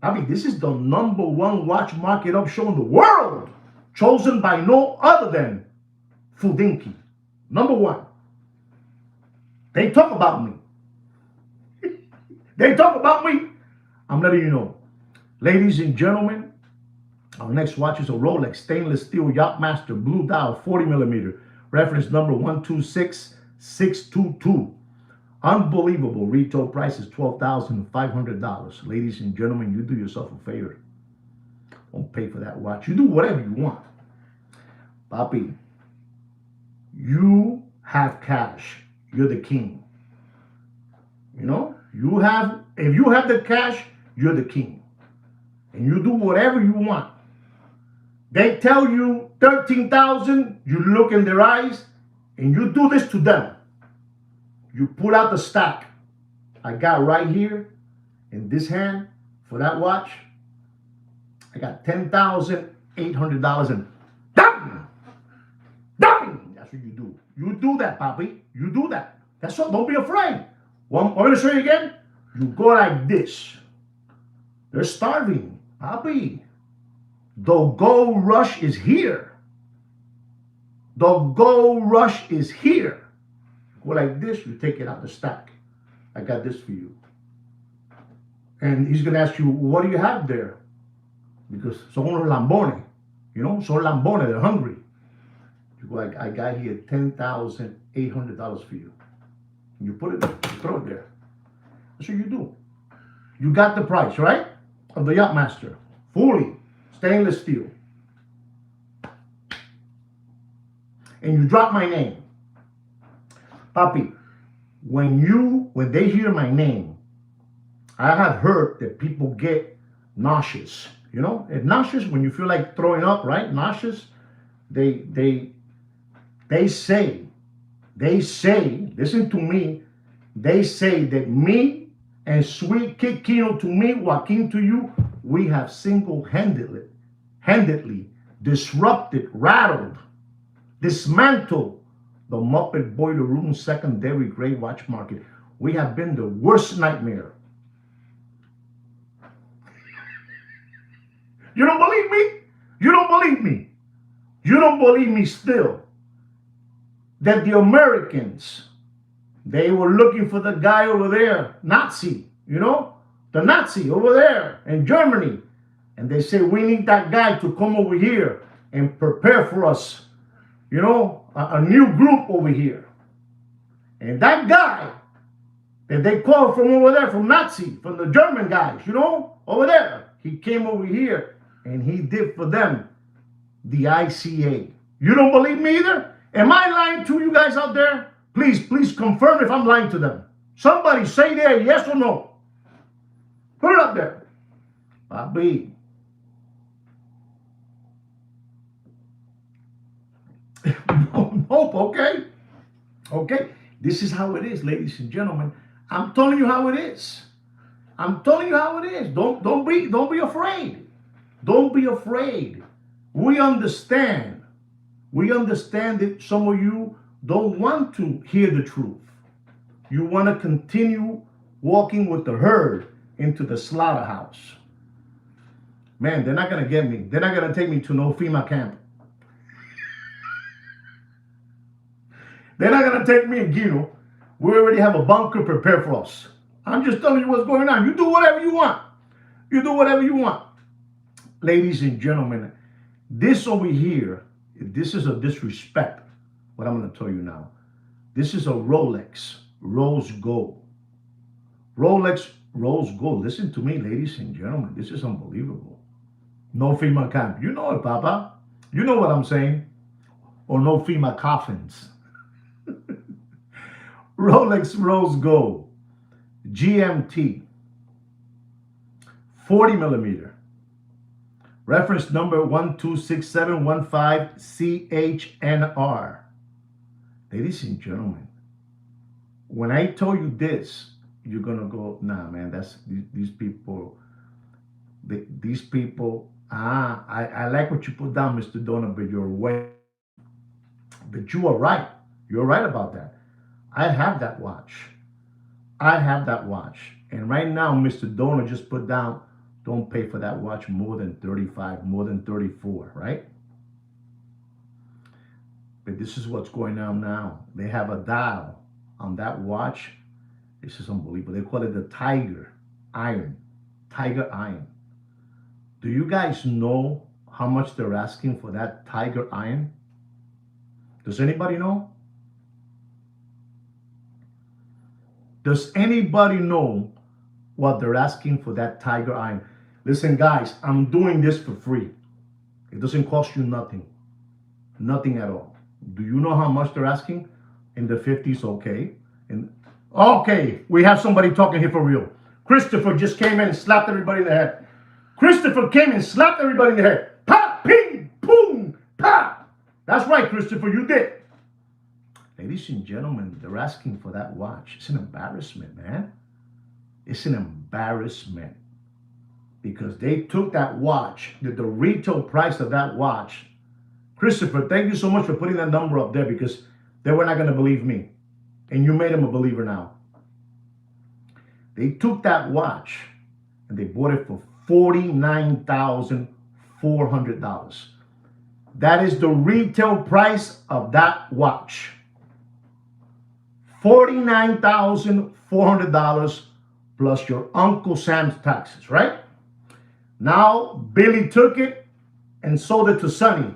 A: I mean, this is the #1 watch market up show in the world, chosen by no other than Fudinki. #1. They talk about me. They talk about me. I'm letting you know. Ladies and gentlemen, our next watch is a Rolex stainless steel Yachtmaster blue dial 40 millimeter, reference number 126622. Unbelievable. Retail price is $12,500. Ladies and gentlemen, you do yourself a favor. Don't pay for that watch. You do whatever you want. Papi, you have cash. You're the king. If you have the cash, you're the king. And you do whatever you want. They tell you 13,000, you look in their eyes, and you do this to them. You pull out the stack I got right here in this hand for that watch. I got $10,800 and done. Done. That's what you do. You do that, Papi. You do that. That's all. Don't be afraid. I'm going to show you again. You go like this. They're starving, Papi. The gold rush is here. The gold rush is here. Go like this. You take it out the stack. I got this for you. And he's going to ask you, what do you have there? Because son unos lambones, you know, son lambones, they're hungry. You go, I got here $10,800 for you. You put it, you throw it there. That's what you do. You got the price, right? Of the Yachtmaster. Fully stainless steel. And you drop my name. Papi, when they hear my name, I have heard that people get nauseous. You know, and nauseous when you feel like throwing up, right? Nauseous. They say, listen to me, they say that me and Sweet Kino to me, Joaquin to you, we have single-handedly disrupted, rattled, dismantled the Muppet Boiler Room secondary grade watch market. We have been the worst nightmare. You don't believe me? You don't believe me? You don't believe me still? That the Americans, they were looking for the guy over there, Nazi, you know? The Nazi over there in Germany. And they say, we need that guy to come over here and prepare for us, you know, a new group over here. And that guy that they called from over there, from Nazi, from the German guys, you know, over there, he came over here and he did for them the ICA. You don't believe me either? Am I lying to you guys out there? Please confirm if I'm lying to them. Somebody say there, yes or no. Put it up there. Bobby. Nope, okay. Okay. This is how it is, ladies and gentlemen. I'm telling you how it is. I'm telling you how it is. Don't be afraid. Don't be afraid. We understand. We understand that some of you don't want to hear the truth. You want to continue walking with the herd into the slaughterhouse. Man, they're not going to get me. They're not going to take me to no FEMA camp. They're not going to take me and Guido. We already have a bunker prepared for us. I'm just telling you what's going on. You do whatever you want. You do whatever you want. Ladies and gentlemen, this over here, this is a disrespect, what I'm going to tell you now. This is a Rolex Rose Gold. Rolex Rose Gold. Listen to me, ladies and gentlemen. This is unbelievable. No FEMA camp. You know it, Papa. You know what I'm saying. Or no FEMA coffins. Rolex Rose Gold. GMT. 40 millimeter. Reference number 126715CHNR. Ladies and gentlemen, when I tell you this, you're going to go, nah, man, that's these people, I like what you put down, Mr. Donor, but you're way. But you are right. You're right about that. I have that watch. And right now, Mr. Donor just put down, don't pay for that watch more than 35, more than 34, right? But this is what's going on now. They have a dial on that watch. This is unbelievable. They call it the Tiger Iron. Tiger Iron. Do you guys know how much they're asking for that Tiger Iron? Does anybody know? Does anybody know what they're asking for that Tiger Iron? Listen, guys, I'm doing this for free. It doesn't cost you nothing. Nothing at all. Do you know how much they're asking? In the 50s, okay. Okay, we have somebody talking here for real. Christopher just came in and slapped everybody in the head. Christopher came and slapped everybody in the head. Pop, ping, boom, pop. That's right, Christopher, you did. Ladies and gentlemen, they're asking for that watch. It's an embarrassment, man. It's an embarrassment. because they took that watch, the retail price of that watch. Christopher, thank you so much for putting that number up there because they were not going to believe me. And you made them a believer now. They took that watch and they bought it for $49,400. That is the retail price of that watch. $49,400 plus your Uncle Sam's taxes, right? Now, Billy took it and sold it to Sonny.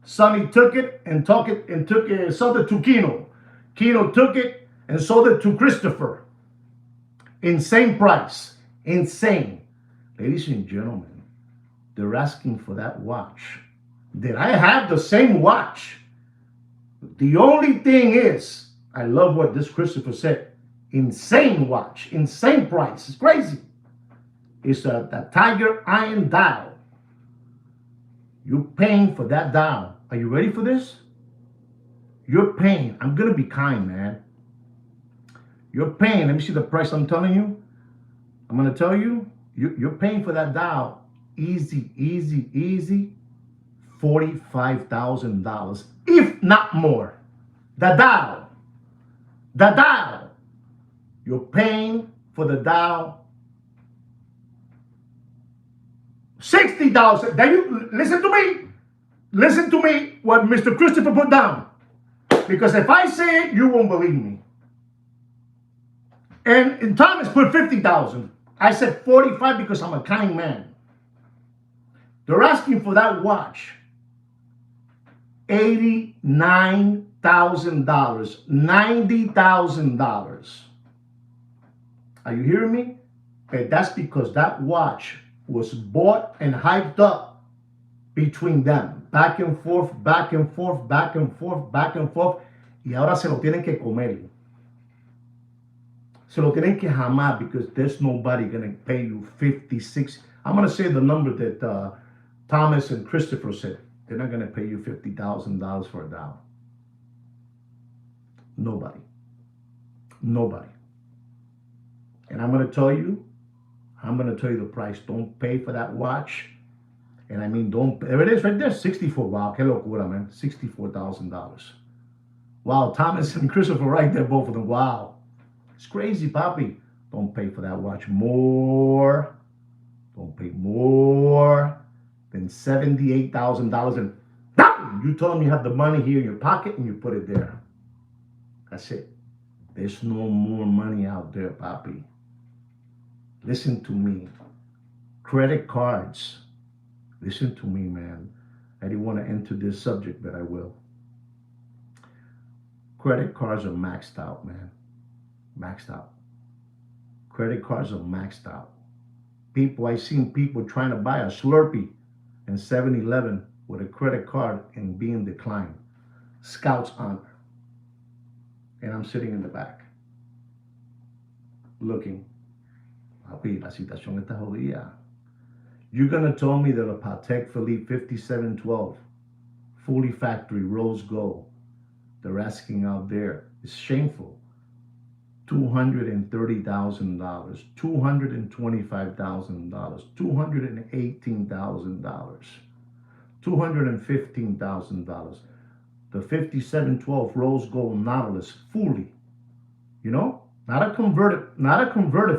A: Sonny took it and sold it to Kino. Kino took it and sold it to Christopher. Insane price. Insane. Ladies and gentlemen, they're asking for that watch. Did I have the same watch? The only thing is, I love what this Christopher said. Insane watch. Insane price. It's crazy. It's a Tiger Iron dial. You're paying for that dial. Are you ready for this? You're paying. I'm going to be kind, man. You're paying. Let me see the price I'm telling you. I'm going to tell you. You're paying for that dial. Easy, $45,000. If not more. The dial. You're paying for the dial $60. Now you listen to me. Listen to me what Mr. Christopher put down. Because if I say it, you won't believe me. And Thomas put 50,000. I said 45 because I'm a kind man. They're asking for that watch. $89,000. $90,000. Are you hearing me? And that's because that watch was bought and hyped up between them. Back and forth. Y ahora se lo tienen que comer. Se lo tienen que jamar because there's nobody going to pay you 56. I'm going to say the number that Thomas and Christopher said. They're not going to pay you $50,000 for a dial. Nobody. And I'm going to tell you the price. Don't pay for that watch. And I mean, there it is right there, 64. Wow, que locura, man. $64,000. Wow, Thomas and Christopher right there, both of them. Wow. It's crazy, Papi. Don't pay for that watch more. Don't pay more than $78,000. And you tell them you have the money here in your pocket and you put it there. That's it. There's no more money out there, Papi. Listen to me. Credit cards. Listen to me, man. I didn't want to enter this subject, but I will. Credit cards are maxed out, man. Maxed out. Credit cards are maxed out. I've seen people trying to buy a Slurpee in 7-Eleven with a credit card and being declined. Scouts honor. And I'm sitting in the back. Looking. Papi, la situación está jodida. You're going to tell me that a Patek Philippe 5712, fully factory, rose gold, they're asking out there, it's shameful. $230,000, $225,000, $218,000, $215,000. The 5712 rose gold Nautilus, fully, not a converted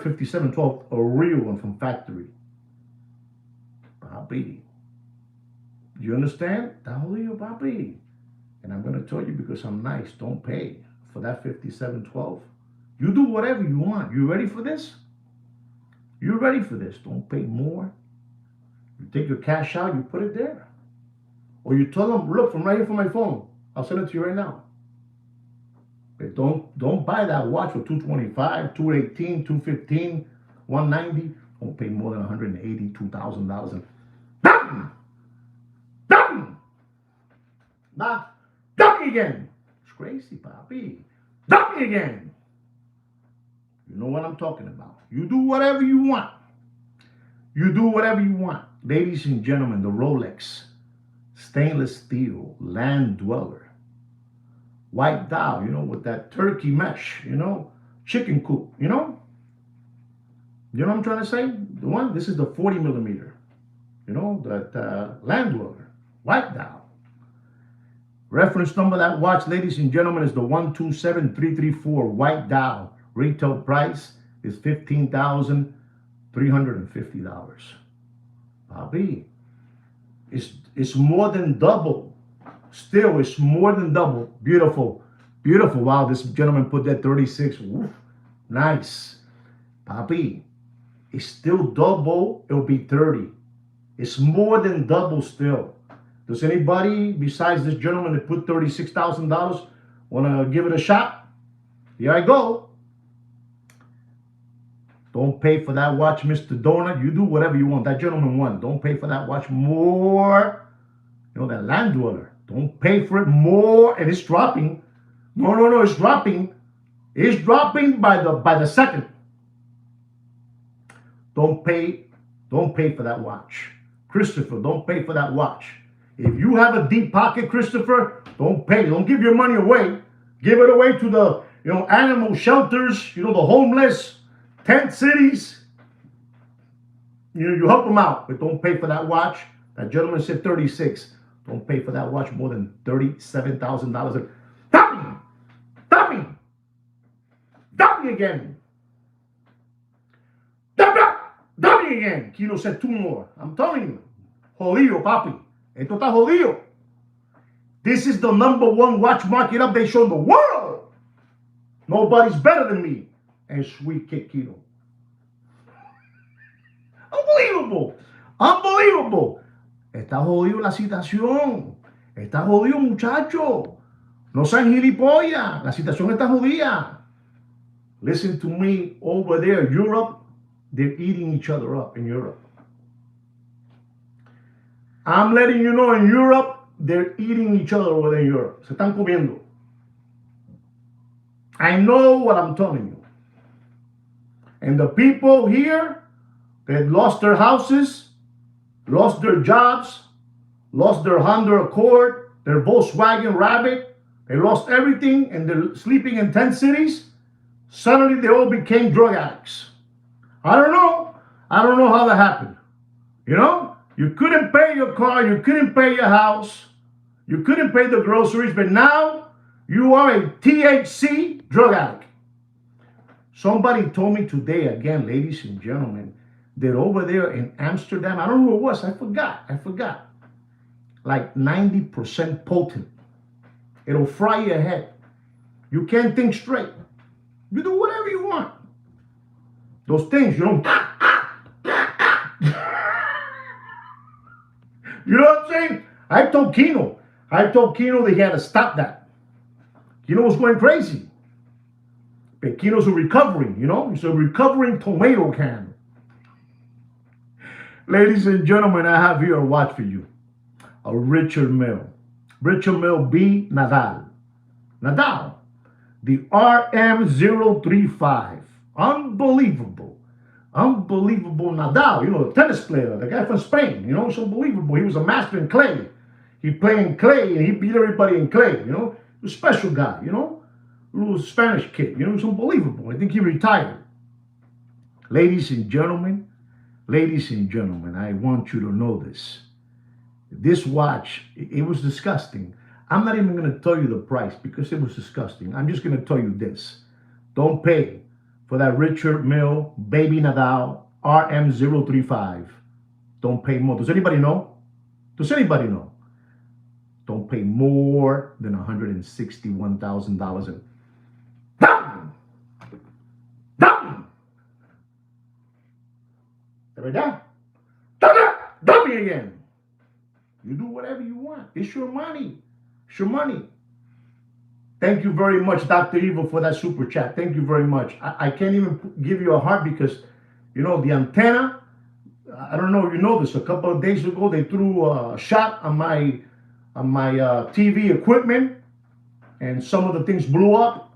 A: 5712, a real one from factory. Papi, you understand? Papi. And I'm going to tell you because I'm nice. Don't pay for that 5712. You do whatever you want. You ready for this? You ready for this? Don't pay more. You take your cash out, you put it there. Or you tell them, look, from right here from my phone, I'll send it to you right now. But don't buy that watch for $225, $218, $215, $190. Don't pay more than $182,000. And dump again. It's crazy, Papi. Dump again. You know what I'm talking about. You do whatever you want. You do whatever you want. Ladies and gentlemen, the Rolex, stainless steel, land dweller, white dial, with that turkey mesh, chicken coop, You know what I'm trying to say? The one, this is the 40 millimeter. You know, that Land Dweller, white dial. Reference number of that watch, ladies and gentlemen, is the 127334 white dial. Retail price is $15,350. Bobby, it's more than double. Still, it's more than double. Beautiful, beautiful. Wow, this gentleman put that 36. Oof, nice, Bobby. It's still double. It'll be 30. It's more than double still. Does anybody besides this gentleman that put $36,000 want to give it a shot? Here I go. Don't pay for that watch, Mr. Donut. You do whatever you want. That gentleman won. Don't pay for that watch more. You know, that Land Dweller. Don't pay for it more. And it's dropping. No, no, no. It's dropping. It's dropping by the second. Don't pay for that watch. Christopher, don't pay for that watch. If you have a deep pocket, Christopher, don't pay. Don't give your money away. Give it away to the, animal shelters, the homeless, tent cities. You help them out, but don't pay for that watch. That gentleman said 36. Don't pay for that watch more than $37,000. Stop me! Stop me! Stop me again! Stop me again! Kilo said 2 more. I'm telling you. Jodido, papi. Esto está jodido. This is the #1 watch market update show in the world. Nobody's better than me. And Sweet Kid Kilo. Unbelievable. Unbelievable. Está jodido la situación. Está jodido, muchacho. No sean gilipollas. La situación está jodida. Listen to me over there, Europe. They're eating each other up in Europe. I'm letting you know, in Europe, they're eating each other over there in Europe. Se están comiendo. I know what I'm telling you. And the people here that lost their houses, lost their jobs, lost their Honda Accord, their Volkswagen Rabbit, they lost everything and they're sleeping in tent cities. Suddenly they all became drug addicts. I don't know. I don't know how that happened. You couldn't pay your car, you couldn't pay your house, you couldn't pay the groceries, but now you are a THC drug addict. Somebody told me today, again, ladies and gentlemen, that over there in Amsterdam, I don't know who it was, I forgot. Like 90% potent. It'll fry your head. You can't think straight. You do whatever you want. Those things, You know what I'm saying? I told Kino that he had to stop that. Kino was going crazy. But Kino's a recovering, he's a recovering tomato can. Ladies and gentlemen, I have here a watch for you. A Richard Mille. Richard Mille B. Nadal. The RM035. Unbelievable Nadal, the tennis player, the guy from Spain, it's unbelievable. He was a master in clay. He played in clay and he beat everybody in clay, He was a special guy, a little Spanish kid, it's unbelievable. I think he retired. Ladies and gentlemen, I want you to know this. This watch, it was disgusting. I'm not even going to tell you the price because it was disgusting. I'm just going to tell you this. Don't pay for that Richard Mille Baby Nadal RM035. Don't pay more. Does anybody know? Don't pay more than $161,000. And dump me again. You do whatever you want. It's your money. Thank you very much, Dr. Evil, for that super chat. Thank you very much. I can't even give you a heart because, the antenna, I don't know if you know this, a couple of days ago, they threw a shot on my TV equipment and some of the things blew up.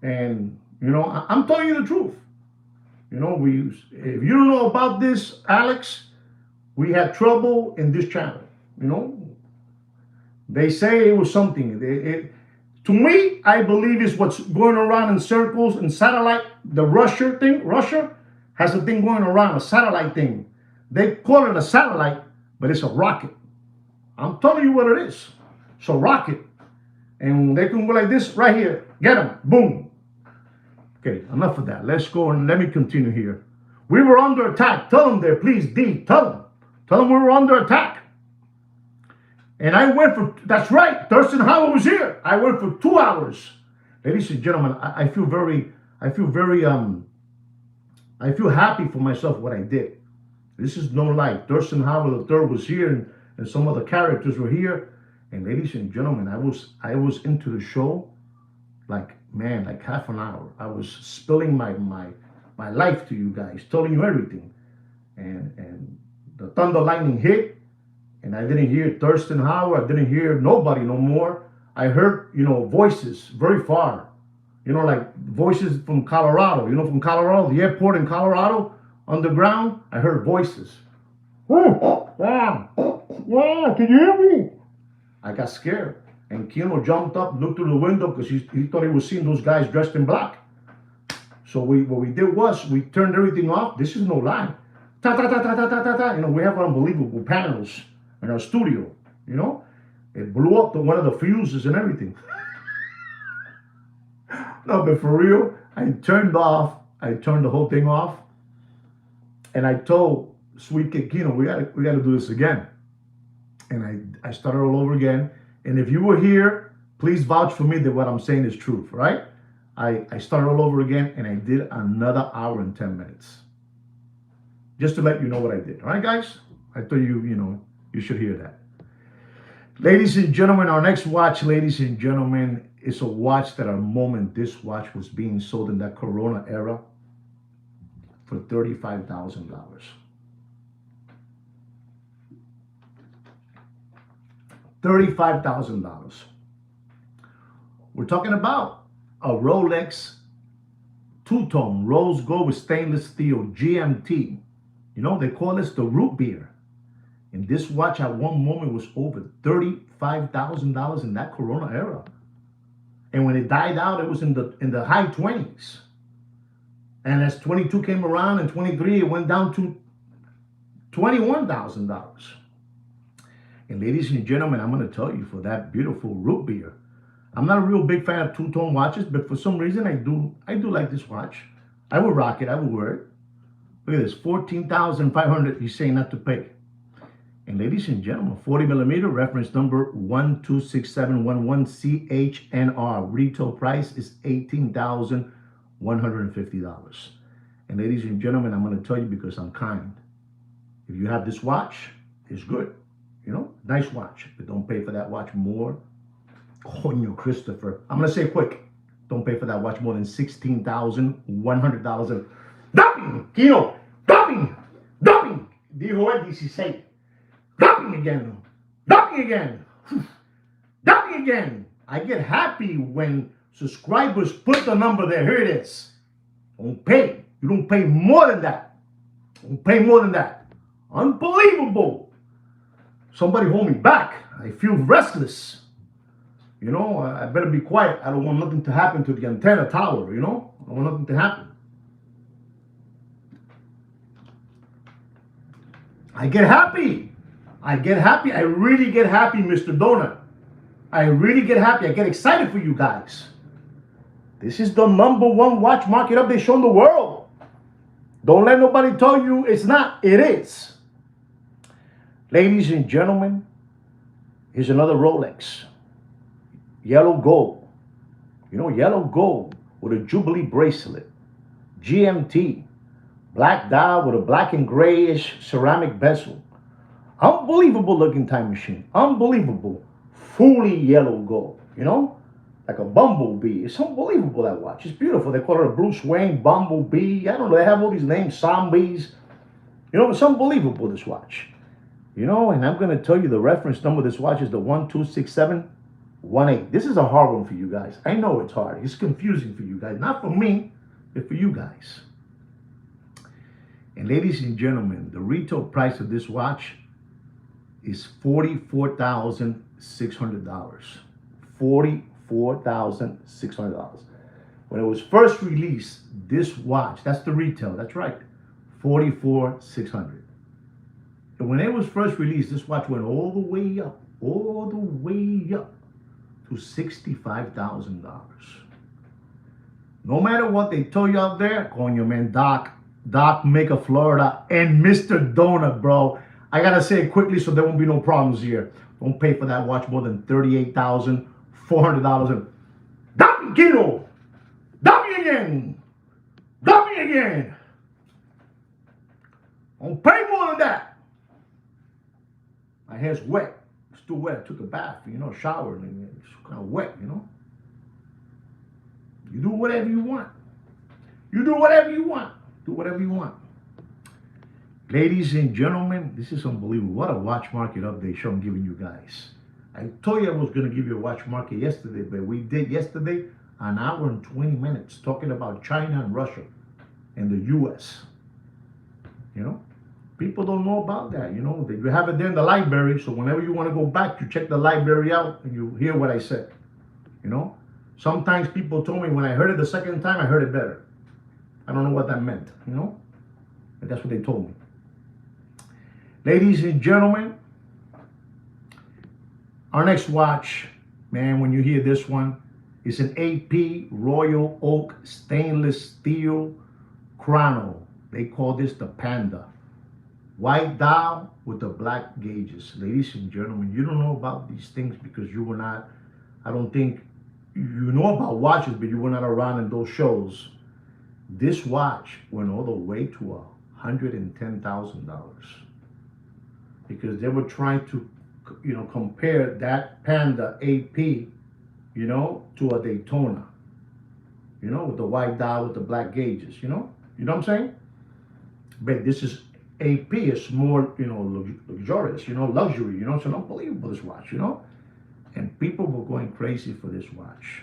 A: And, I'm telling you the truth. If you don't know about this, Alex, we had trouble in this channel. They say it was something. To me, I believe is what's going around in circles and satellite. The Russia thing. Russia has a thing going around, a satellite thing. They call it a satellite, but it's a rocket. I'm telling you what it is. It's a rocket. And they can go like this right here. Get them. Boom. Okay, enough of that. Let's go and let me continue here. We were under attack. Tell them there, please, D. Tell them. Tell them we were under attack. And I went for, that's right, Thurston Howell was here. I went for 2 hours. Ladies and gentlemen, I feel happy for myself what I did. This is no lie. Thurston Howell III was here, and some other characters were here. And ladies and gentlemen, I was into the show like half an hour. I was spilling my life to you guys, telling you everything. And the thunder lightning hit, and I didn't hear Thurston Howell. I didn't hear nobody no more. I heard, voices very far. Like voices from Colorado. From Colorado, the airport in Colorado, underground, I heard voices. Oh, wow, can you hear me? I got scared. And Kino jumped up, looked through the window because he thought he was seeing those guys dressed in black. So what we did was we turned everything off. This is no lie. Ta ta ta ta ta ta ta ta. We have unbelievable panels in our studio. It blew up one of the fuses and everything. No, but for real, I turned the whole thing off, and I told Sweet Kid Kino, we gotta do this again. And I started all over again. And if you were here, please vouch for me that what I'm saying is truth, right? I started all over again, and I did another hour and 10 minutes. Just to let you know what I did. All right, guys? I thought you should hear that. Ladies and gentlemen, our next watch, ladies and gentlemen, is a watch that at the moment this watch was being sold in that Corona era for $35,000. $35,000. We're talking about a Rolex two-tone rose gold with stainless steel GMT. They call this the root beer. And this watch at one moment was over $35,000 in that Corona era. And when it died out, it was in the high 20s. And as 22 came around and 23, it went down to $21,000. And ladies and gentlemen, I'm going to tell you, for that beautiful root beer, I'm not a real big fan of two-tone watches, but for some reason I do like this watch. I would rock it. I would wear it. Look at this, $14,500 he's saying not to pay. And ladies and gentlemen, 40 millimeter, reference number 126711 CHNR. Retail price is $18,150. And ladies and gentlemen, I'm going to tell you because I'm kind. If you have this watch, it's good. Nice watch. But don't pay for that watch more. Coño, Christopher. I'm going to say it quick. Don't pay for that watch more than $16,100. Dumping! Kino! Dumping! Dumping! Dijo el 16. Dumping again. Dumping again. Dumping again. I get happy when subscribers put the number there. Here it is. Don't pay. You don't pay more than that. Don't pay more than that. Unbelievable. Somebody hold me back. I feel restless. I better be quiet. I don't want nothing to happen to the antenna tower, I don't want nothing to happen. I get happy. I really get happy, Mr. Donut. I really get happy. I get excited for you guys. This is the #1 watch market update show in the world. Don't let nobody tell you it's not. It is. Ladies and gentlemen, here's another Rolex. Yellow gold. Yellow gold with a Jubilee bracelet. GMT. Black dial with a black and grayish ceramic bezel. Unbelievable looking time machine. Unbelievable. Fully yellow gold. Like a bumblebee. It's unbelievable, that watch. It's beautiful. They call it a Bruce Wayne bumblebee. I don't know. They have all these names. Zombies. It's unbelievable, this watch. And I'm going to tell you the reference number of this watch is the 126718. This is a hard one for you guys. I know it's hard. It's confusing for you guys. Not for me, but for you guys. And ladies and gentlemen, the retail price of this watch is $44,600. $44,600. When it was first released, this watch, that's the retail, that's right, $44,600. And when it was first released, this watch went all the way up to $65,000. No matter what they tell you out there, coño, man, Doc Maker, Florida, and Mr. Donut, bro. I gotta say it quickly so there won't be no problems here. Don't pay for that watch more than $38,400. And dame kilo, dame again. Don't pay more than that. My hair's wet. It's too wet. I took a bath, shower, and it's kind of wet, You do whatever you want. Do whatever you want. Ladies and gentlemen, this is unbelievable. What a watch market update show I'm giving you guys. I told you I was going to give you a watch market yesterday, but we did yesterday an hour and 20 minutes talking about China and Russia and the U.S. People don't know about that. You have it there in the library, so whenever you want to go back, you check the library out and you hear what I said. Sometimes people told me when I heard it the second time, I heard it better. I don't know what that meant, but that's what they told me. Ladies and gentlemen, our next watch, man, when you hear this one, is an AP Royal Oak stainless steel chrono. They call this the Panda. White dial with the black gauges. Ladies and gentlemen, you don't know about these things because you were not, I don't think, you know about watches, but you were not around in those shows. This watch went all the way to $110,000 because they were trying to, compare that Panda AP, to a Daytona, with the white dial with the black gauges, you know what I'm saying? But this is AP, it's more, luxurious, luxury, it's unbelievable, this watch, and people were going crazy for this watch.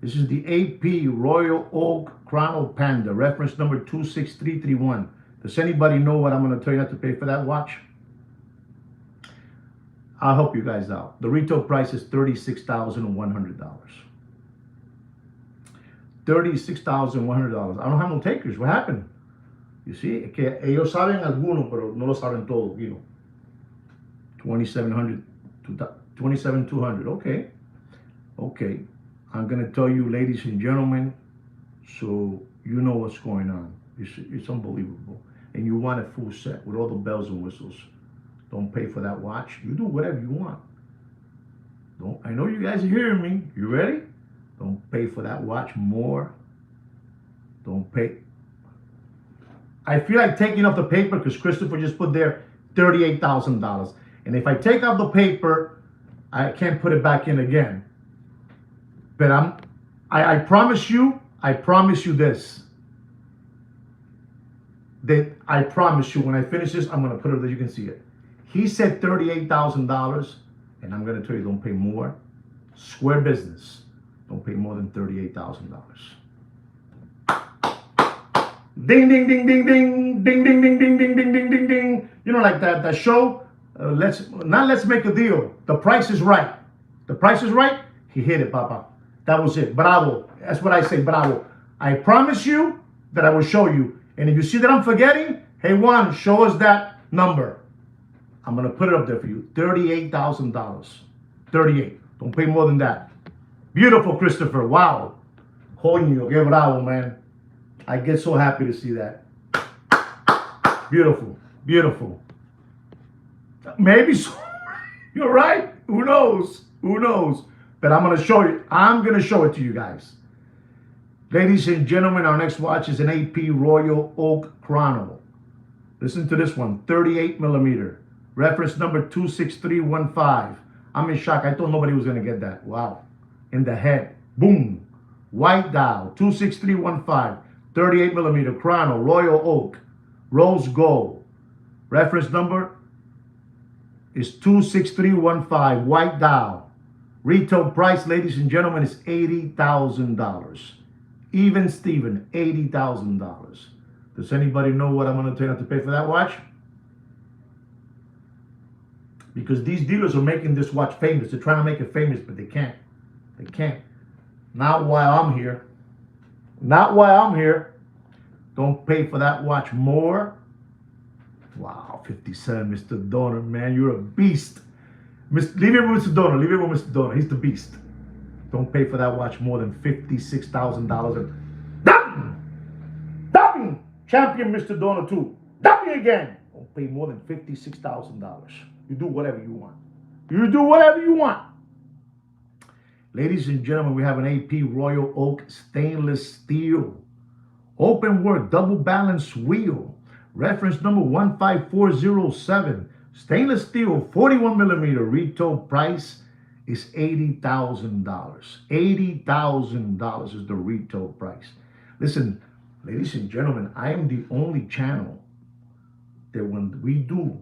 A: This is the AP Royal Oak Chrono Panda, reference number 26331. Does anybody know what I'm going to tell you not to pay for that watch? I'll help you guys out. The retail price is $36,100. $36,100. I don't have no takers. What happened? You see, que ellos saben algunos, pero no lo saben todos, 2,700, 27,200. Okay. I'm going to tell you, ladies and gentlemen, so you know what's going on. It's unbelievable. And you want a full set with all the bells and whistles. Don't pay for that watch. You do whatever you want. I know you guys are hearing me. You ready? Don't pay for that watch more. Don't pay. I feel like taking off the paper because Christopher just put there $38,000. And if I take off the paper, I can't put it back in again. But I promise you this. That I promise you when I finish this, I'm going to put it so you can see it. He said $38,000, and I'm going to tell you, don't pay more. Square business. Don't pay more than $38,000. Ding, ding, ding, ding, ding, ding, ding, ding, ding, ding, ding, ding, ding, ding. Like that show. Let's make a deal. The price is right. The price is right. He hit it, Papa. That was it. Bravo. That's what I say. Bravo. I promise you that I will show you. And if you see that I'm forgetting, hey Juan, show us that number. I'm gonna put it up there for you. $38,000. 38. Don't pay more than that. Beautiful, Christopher. Wow. Coño, que bravo, man. I get so happy to see that. Beautiful. Beautiful. Maybe so. You're right. Who knows? Who knows? But I'm going to show you. I'm going to show it to you guys. Ladies and gentlemen, our next watch is an AP Royal Oak Chrono. Listen to this one. 38 millimeter. Reference number 26315. I'm in shock. I thought nobody was going to get that. Wow. In the head. Boom. White dial. 26315. 38 millimeter chrono. Royal Oak. Rose gold. Reference number is 26315. White dial. Retail price, ladies and gentlemen, is $80,000. Even Steven, $80,000. Does anybody know what I'm going to tell you not to pay for that watch? Because these dealers are making this watch famous. They're trying to make it famous, but they can't. They can't. Not while I'm here. Not while I'm here. Don't pay for that watch more. Wow, 57, Mr. Donner, man, you're a beast. Leave it with Mr. Donner. Leave it with Mr. Donner. He's the beast. Don't pay for that watch more than $56,000. And dump champion Mr. Donner too. Dump again. Don't pay more than $56,000. You do whatever you want. You do whatever you want. Ladies and gentlemen, we have an AP Royal Oak stainless steel. Open work, double balance wheel. Reference number 15407. Stainless steel, 41 millimeter. Retail price is $80,000. $80,000 is the retail price. Listen, ladies and gentlemen, I am the only channel that when we do,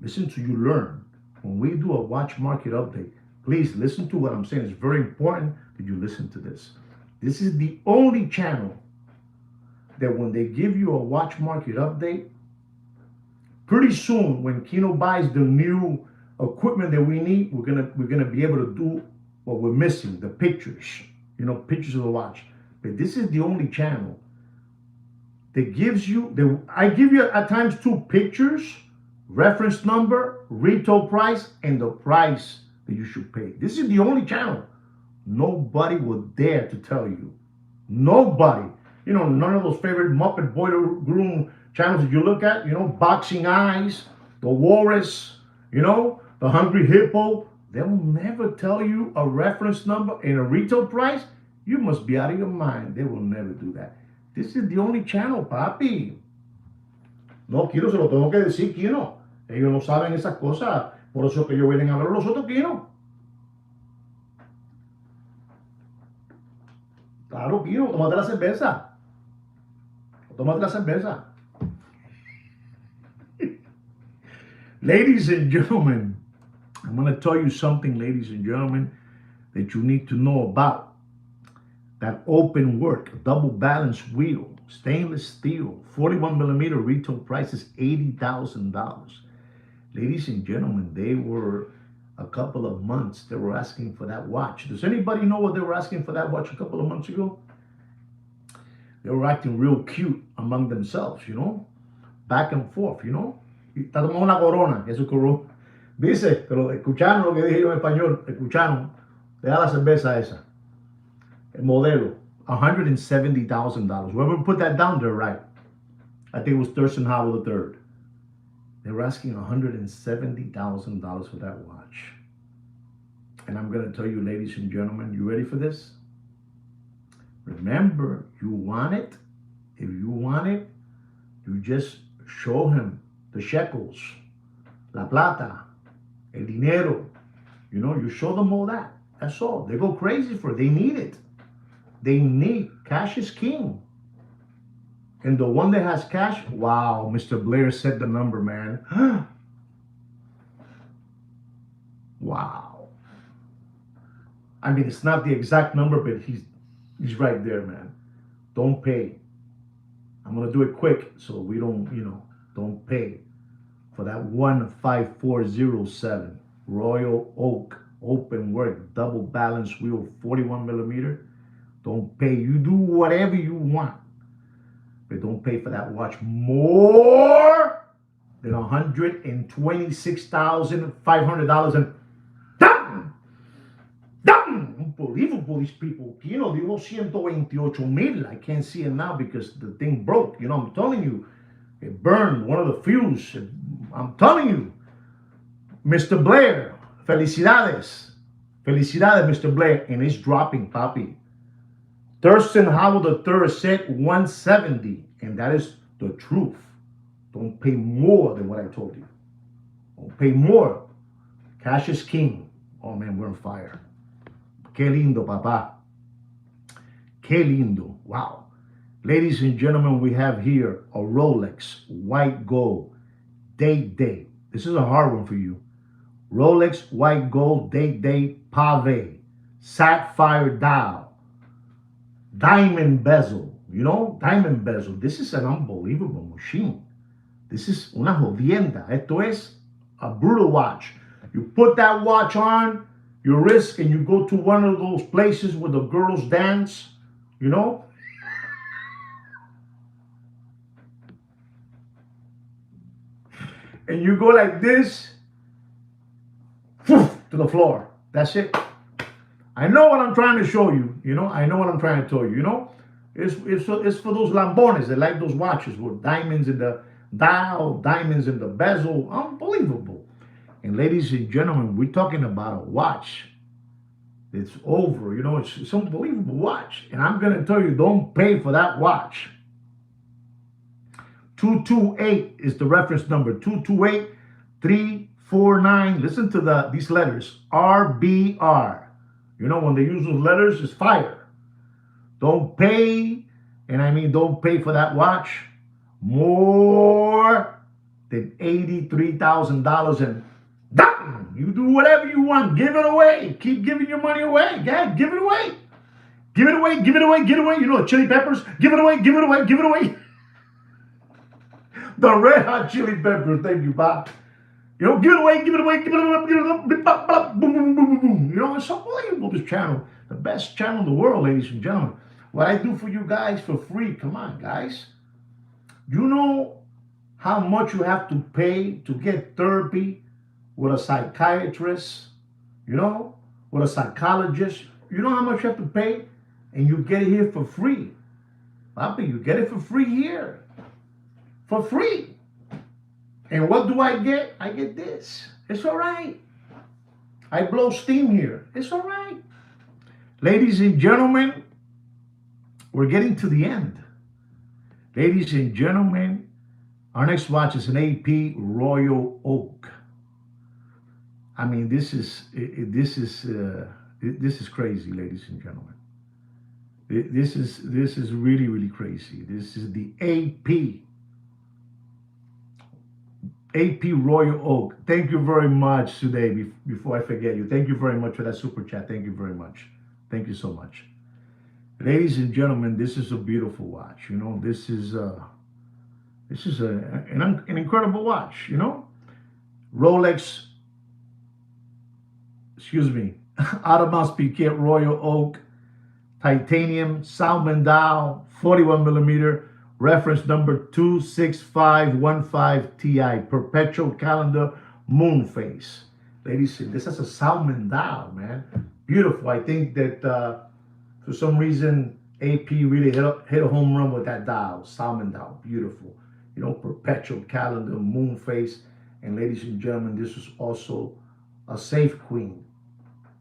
A: listen to you learn. When we do a watch market update, please listen to what I'm saying. It's very important that you listen to this. This is the only channel that when they give you a watch market update, pretty soon when Kino buys the new equipment that we need, we're gonna be able to do what we're missing, the pictures, pictures of the watch. But this is the only channel that gives you I give you at times two pictures, reference number, retail price, and the price that you should pay. This is the only channel. Nobody will dare to tell you. Nobody. None of those favorite Muppet Boiler Room channels that you look at, Boxing Eyes, The Walrus, the Hungry Hippo, they will never tell you a reference number and a retail price. You must be out of your mind. They will never do that. This is the only channel, papi. No, Kino, se lo tengo que decir, Kino. Ellos no saben esas cosas. Por eso que ellos vienen a ver los otros, Kino. Claro, Kino, tómate la cerveza. Tómate la cerveza. Ladies and gentlemen, I'm going to tell you something, ladies and gentlemen, that you need to know about. That open work, double balance wheel, stainless steel, 41 millimeter, retail price is $80,000. Ladies and gentlemen, they were a couple of months, they were asking for that watch. Does anybody know what they were asking for that watch a couple of months ago? They were acting real cute among themselves, back and forth, Está tomando una corona, eso corona. Dice, pero escucharon lo que dije yo en español, escucharon, te da la cerveza esa. El modelo, $170,000. Whoever put that down there, right? I think it was Thurston Howell III. They were asking $170,000 for that watch. And I'm going to tell you, ladies and gentlemen, you ready for this? Remember, you want it. If you want it, you just show him the shekels, la plata, el dinero. You show them all that. That's all. They go crazy for it. They need it. They need cash is king. And the one that has cash, wow, Mr. Blair said the number, man. Wow. I mean, it's not the exact number, but he's right there, man. Don't pay. I'm going to do it quick so we don't, don't pay for that 15407 Royal Oak open work double balance wheel 41 millimeter. Don't pay. You do whatever you want, but don't pay for that watch more than $126,500. And unbelievable, these people. Digo 128,000. I can't see it now because the thing broke. I'm telling you, it burned one of the fuse. I'm telling you, Mr. Blair, felicidades. Felicidades, Mr. Blair. And it's dropping, papi. Thurston Howell III said 170, and that is the truth. Don't pay more than what I told you. Don't pay more. Cash is king. Oh man, we're on fire. Qué lindo, papá. Qué lindo. Wow. Ladies and gentlemen, we have here a Rolex white gold date. This is a hard one for you. Rolex white gold date pave, sapphire dial. Diamond bezel, diamond bezel. This is an unbelievable machine. This is una jodienda. Esto es a brutal watch. You put that watch on your wrist and you go to one of those places where the girls dance, and you go like this, to the floor. That's it. I know what I'm trying to show you. I know what I'm trying to tell you. It's for those lambones that like those watches with diamonds in the dial, diamonds in the bezel. Unbelievable. And ladies and gentlemen, we're talking about a watch. It's over. It's an unbelievable watch. And I'm going to tell you, don't pay for that watch. 228 is the reference number. 228-349. Listen to these letters. RBR. When they use those letters, it's fire. Don't pay, and I mean don't pay for that watch more than $83,000, and you do whatever you want. Give it away. Keep giving your money away. Yeah, give it away. Give it away, give it away, give it away. Chili Peppers, give it away, give it away, give it away. The Red Hot Chili Peppers, thank you, Bob. Give it away, give it away, give it away, give it away, boom, boom, boom, boom, boom. It's unbelievable, this channel. The best channel in the world, ladies and gentlemen. What I do for you guys for free, come on, guys. You know how much you have to pay to get therapy with a psychiatrist, with a psychologist? You know how much you have to pay? And you get it here for free. Papi, you get it for free here. For free. And what do I get? I get this. It's all right. I blow steam here. It's all right. Ladies and gentlemen, we're getting to the end. Ladies and gentlemen, our next watch is an AP Royal Oak. I mean, this is crazy, ladies and gentlemen. This is really, really crazy. This is the AP Royal Oak. Thank you very much today. Before I forget you, thank you very much for that super chat. Thank you very much. Thank you so much. Ladies and gentlemen, this is a beautiful watch. This is an incredible watch. Rolex, Audemars Piguet Royal Oak, titanium, Salmon dial, 41 millimeter, reference number 26515 Ti, perpetual calendar, moon face. Ladies, this is a Salmon dial, man. Beautiful. I think that for some reason AP really hit a home run with that dial, Salmon dial. Beautiful. Perpetual calendar, moon face. And ladies and gentlemen, this is also a safe queen.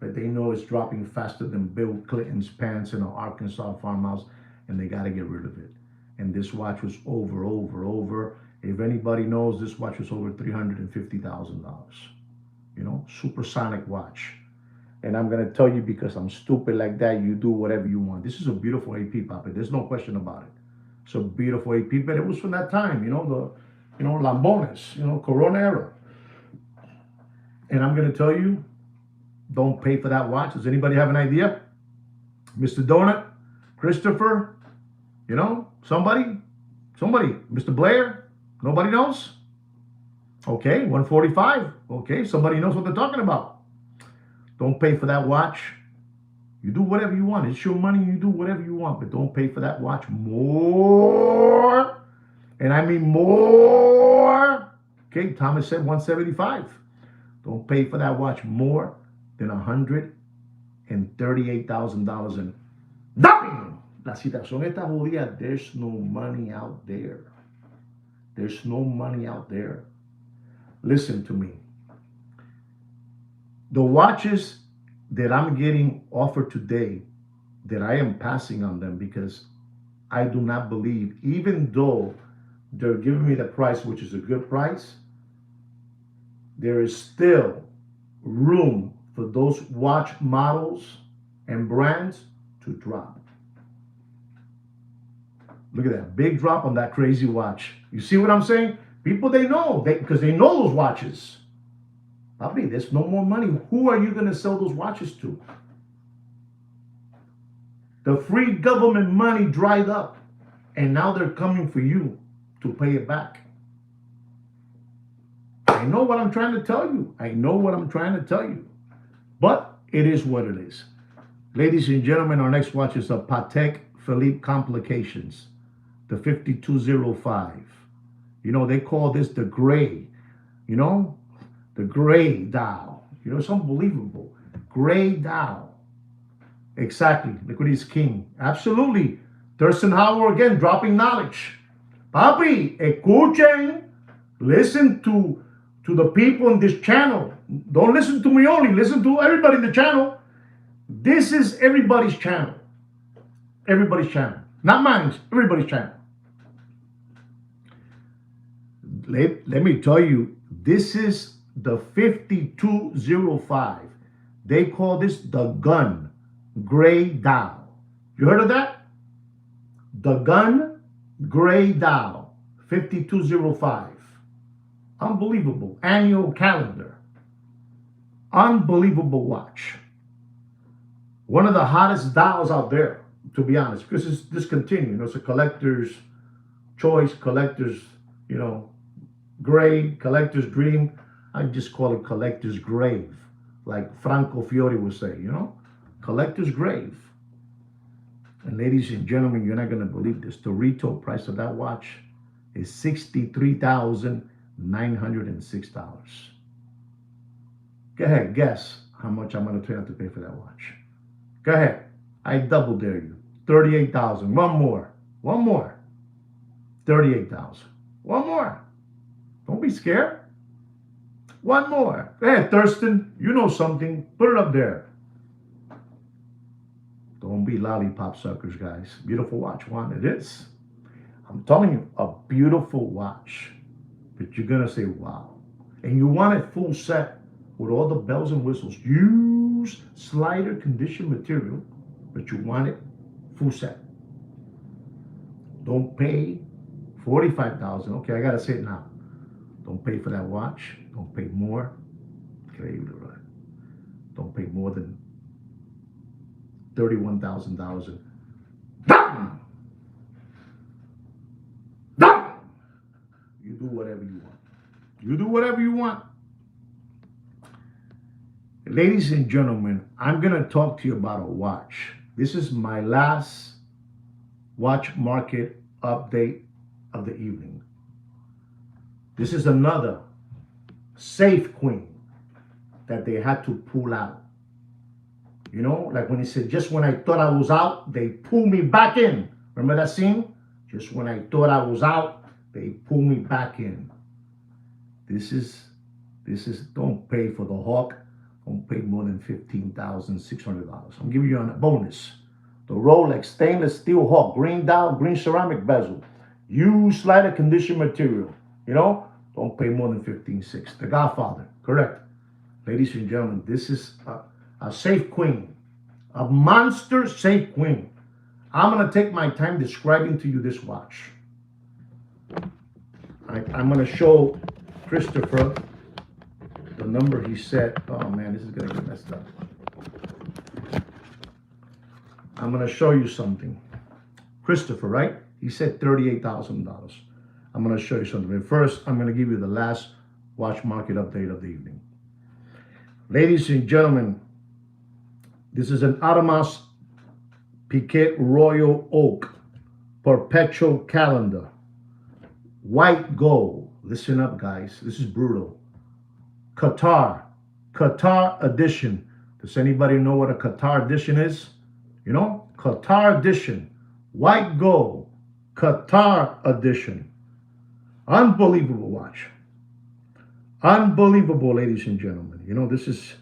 A: But they know it's dropping faster than Bill Clinton's pants in an Arkansas farmhouse, and they got to get rid of it. And this watch was over. If anybody knows, this watch was over $350,000. Supersonic watch. And I'm going to tell you, because I'm stupid like that, you do whatever you want. This is a beautiful AP, Papa. There's no question about it. It's a beautiful AP, but it was from that time, the Lambones, Corona era. And I'm going to tell you, don't pay for that watch. Does anybody have an idea? Mr. Donut, Christopher, somebody, Mr. Blair, nobody knows? Okay, 145. Okay, somebody knows what they're talking about. Don't pay for that watch. You do whatever you want. It's your money. You do whatever you want, but don't pay for that watch more. And I mean more. Okay, Thomas said 175. Don't pay for that watch more than $138,000. And la situación está jodida. There's no money out there. There's no money out there. Listen to me. The watches that I'm getting offered today, that I am passing on them because I do not believe, even though they're giving me the price, which is a good price, there is still room for those watch models and brands to drop. Look at that big drop on that crazy watch. You see what I'm saying? People, they know, because they know those watches. Papi, there's no more money. Who are you going to sell those watches to? The free government money dried up, and now they're coming for you to pay it back. I know what I'm trying to tell you. But it is what it is. Ladies and gentlemen, our next watch is a Patek Philippe Complications, the 5205. They call this the gray. You know, the gray dial. You know, it's unbelievable. Gray dial. Exactly. Liquid is king. Absolutely. Thurston Howard again dropping knowledge. Papi, escuchen. Listen to the people in this channel. Don't listen to me only. Listen to everybody in the channel. This is everybody's channel. Everybody's channel. Not mine. Everybody's channel. Let me tell you, this is the 5205. They call this the gun gray dial. You heard of that? The gun gray dial 5205. Unbelievable. Annual calendar. Unbelievable watch. One of the hottest dials out there, to be honest, because it's discontinued. You know, it's a collector's choice, collector's, you know, grade, collector's dream. I just call it collector's grave, like Franco Fiore would say, you know, collector's grave. And ladies and gentlemen, you're not going to believe this. The retail price of that watch is $63,906. Go ahead, guess how much I'm going to have to pay for that watch. Go ahead. I double dare you. 38,000. One more. One more. 38,000. One more. Don't be scared. One more. Go ahead, Thurston. You know something. Put it up there. Don't be lollipop suckers, guys. Beautiful watch. One, it is. I'm telling you, a beautiful watch. But you're going to say, wow. And you want it full set with all the bells and whistles. Use slider condition material, but you want it full set. Don't pay $45,000. Okay, I got to say it now. Don't pay for that watch. Don't pay more. Okay, don't pay more than $31,000. Down! Down! You do whatever you want. You do whatever you want. Ladies and gentlemen, I'm going to talk to you about a watch. This is my last watch market update of the evening. This is another safe queen that they had to pull out. You know, like when he said, just when I thought I was out, they pulled me back in. Remember that scene? Just when I thought I was out, they pulled me back in. This is, don't pay for the Hawk. Don't pay more than $15,600. I'm giving you a bonus. The Rolex stainless steel Hawk, green dial, green ceramic bezel. Use slider condition material. You know, don't pay more than $15,600. The Godfather, correct. Ladies and gentlemen, this is a safe queen, a monster safe queen. I'm going to take my time describing to you this watch. I'm going to show Christopher the number he said. Oh man, this is going to get messed up. I'm going to show you something. Christopher, right? He said $38,000. I'm going to show you something. But first, I'm going to give you the last watch market update of the evening. Ladies and gentlemen, this is an Audemars Piguet Royal Oak Perpetual Calendar. White gold. Listen up, guys. This is brutal. Qatar edition. Does anybody know what a Qatar edition is? You know, Qatar edition. White gold. Qatar edition. Unbelievable watch. Unbelievable, ladies and gentlemen. You know, this is,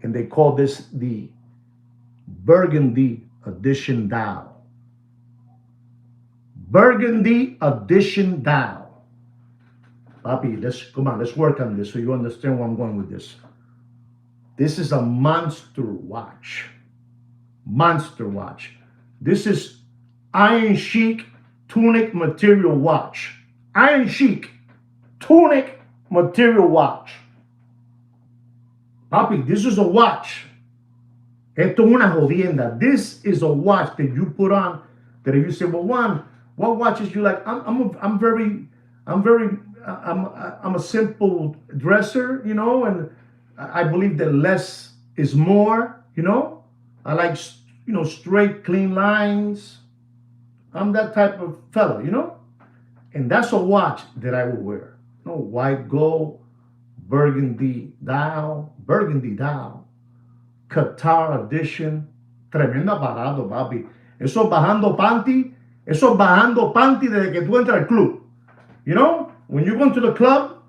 A: and they call this the Burgundy edition dial. Burgundy edition dial. Papi, let's work on this so you understand where I'm going with this. This is a monster watch. Monster watch. This is iron chic tunic material watch. Iron chic tunic material watch. Papi, this is a watch. Esto es una jodienda. This is a watch that you put on that if you say, well, Juan, what watches you like? I'm a simple dresser, you know, and I believe that less is more, you know. I like, straight, clean lines. I'm that type of fella, you know. And that's a watch that I will wear. No white gold, burgundy dial, Qatar edition. Tremenda parado, papi. Eso bajando panty desde que tú entras al club. You know, when you go to the club,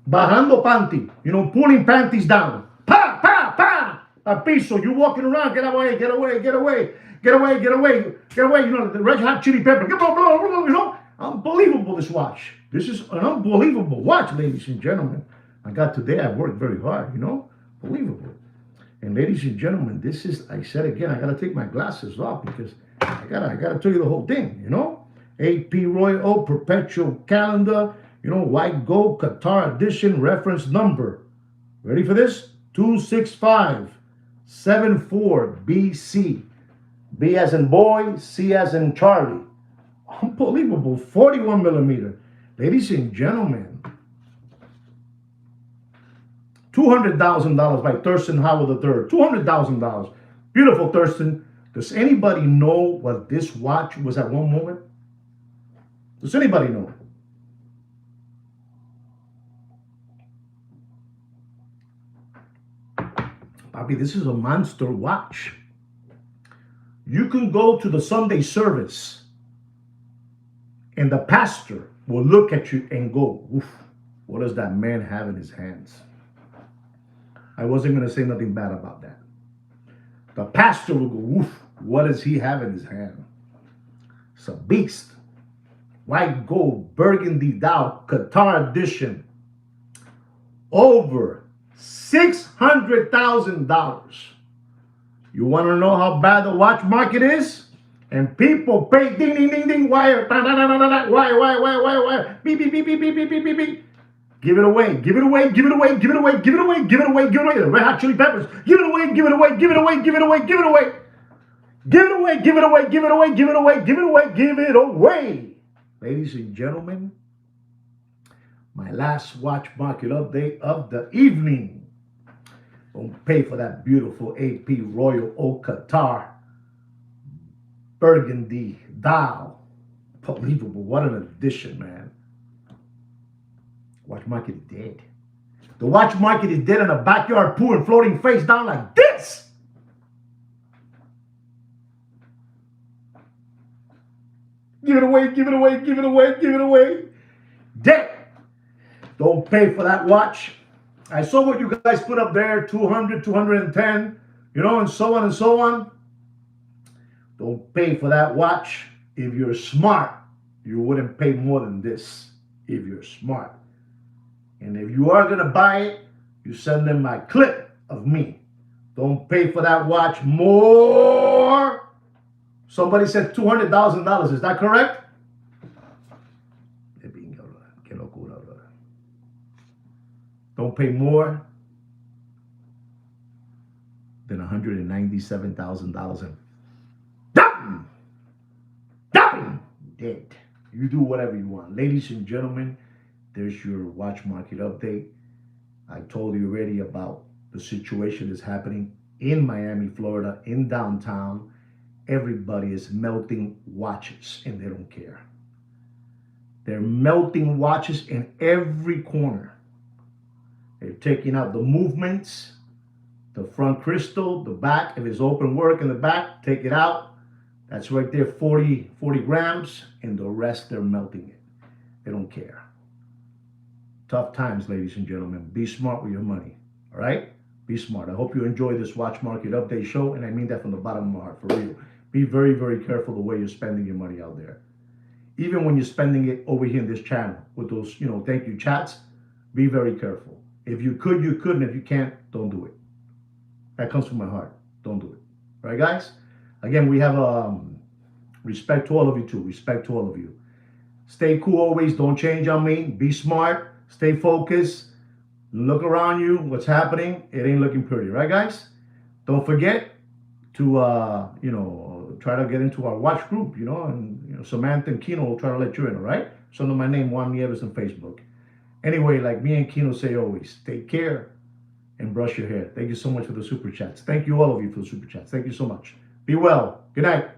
A: bajando panty, you know, pulling panties down. Pa, pa, pa, a piso. You walking around, get away, get away, get away, get away, get away, get away. You know, the red hot chili pepper. You know, unbelievable this watch. This is an unbelievable watch, ladies and gentlemen. I got today, I worked very hard, you know, unbelievable. And ladies and gentlemen, this is, I said again, I gotta take my glasses off because I gotta tell you the whole thing, you know. AP Royal Perpetual Calendar, you know, white gold Qatar edition reference number. Ready for this? 26574 BC. B as in boy, C as in Charlie. Unbelievable, 41 millimeter. Ladies and gentlemen, $200,000 by Thurston Howell III. $200,000. Beautiful, Thurston. Does anybody know what this watch was at one moment? Does anybody know? Bobby, this is a monster watch. You can go to the Sunday service and the pastor will look at you and go, oof, what does that man have in his hands? I wasn't going to say nothing bad about that. The pastor will go, oof, what does he have in his hand? It's a beast. White gold, burgundy dial, Qatar edition. Over $600,000. You want to know how bad the watch market is? And people pay ding, ding, ding, ding, wire, wire, beep, beep, beep, beep, beep, beep, beep, beep, beep. Give it away, give it away, give it away, give it away, give it away, give it away, give it away. The Red Hot Chili Peppers. Give it away, give it away, give it away, give it away, give it away. Give it away, give it away, give it away, give it away, give it away, give it away. Ladies and gentlemen, my last watch market update of the evening. Don't pay for that beautiful AP Royal Oak Qatar burgundy dial. Unbelievable. What an addition, man. Watch market is dead. The watch market is dead in a backyard pool and floating face down like this. Give it away, give it away, give it away, give it away. Dead. Don't pay for that watch. I saw what you guys put up there, 200, 210, you know, and so on and so on. Don't pay for that watch. If you're smart, you wouldn't pay more than this if you're smart. And if you are going to buy it, you send them my clip of me. Don't pay for that watch more. Somebody said $200,000. Is that correct? Don't pay more than $197,000. Dead. You do whatever you want. Ladies and gentlemen, there's your watch market update. I told you already about the situation that's happening in Miami, Florida, in downtown. Everybody is melting watches and they don't care. They're melting watches in every corner. They're taking out the movements, the front crystal, the back. If it's open work in the back, take it out. That's right there, 40 grams, and the rest, they're melting it. They don't care. Tough times, ladies and gentlemen. Be smart with your money, all right? Be smart. I hope you enjoy this watch market update show, and I mean that from the bottom of my heart, for real. Be very, very careful the way you're spending your money out there. Even when you're spending it over here in this channel with those, you know, thank you chats, be very careful. If you could, you could, and if you can't, don't do it. That comes from my heart. Don't do it. All right, guys? Again, we have respect to all of you, too. Respect to all of you. Stay cool always. Don't change on me. Be smart. Stay focused. Look around you. What's happening? It ain't looking pretty. Right, guys? Don't forget to, you know, try to get into our watch group, you know, and you know, Samantha and Kino will try to let you in, all right? So under my name, Juan Nieves on Facebook. Anyway, like me and Kino say always, take care and brush your hair. Thank you so much for the super chats. Thank you, all of you, for the super chats. Thank you so much. Be well. Good night.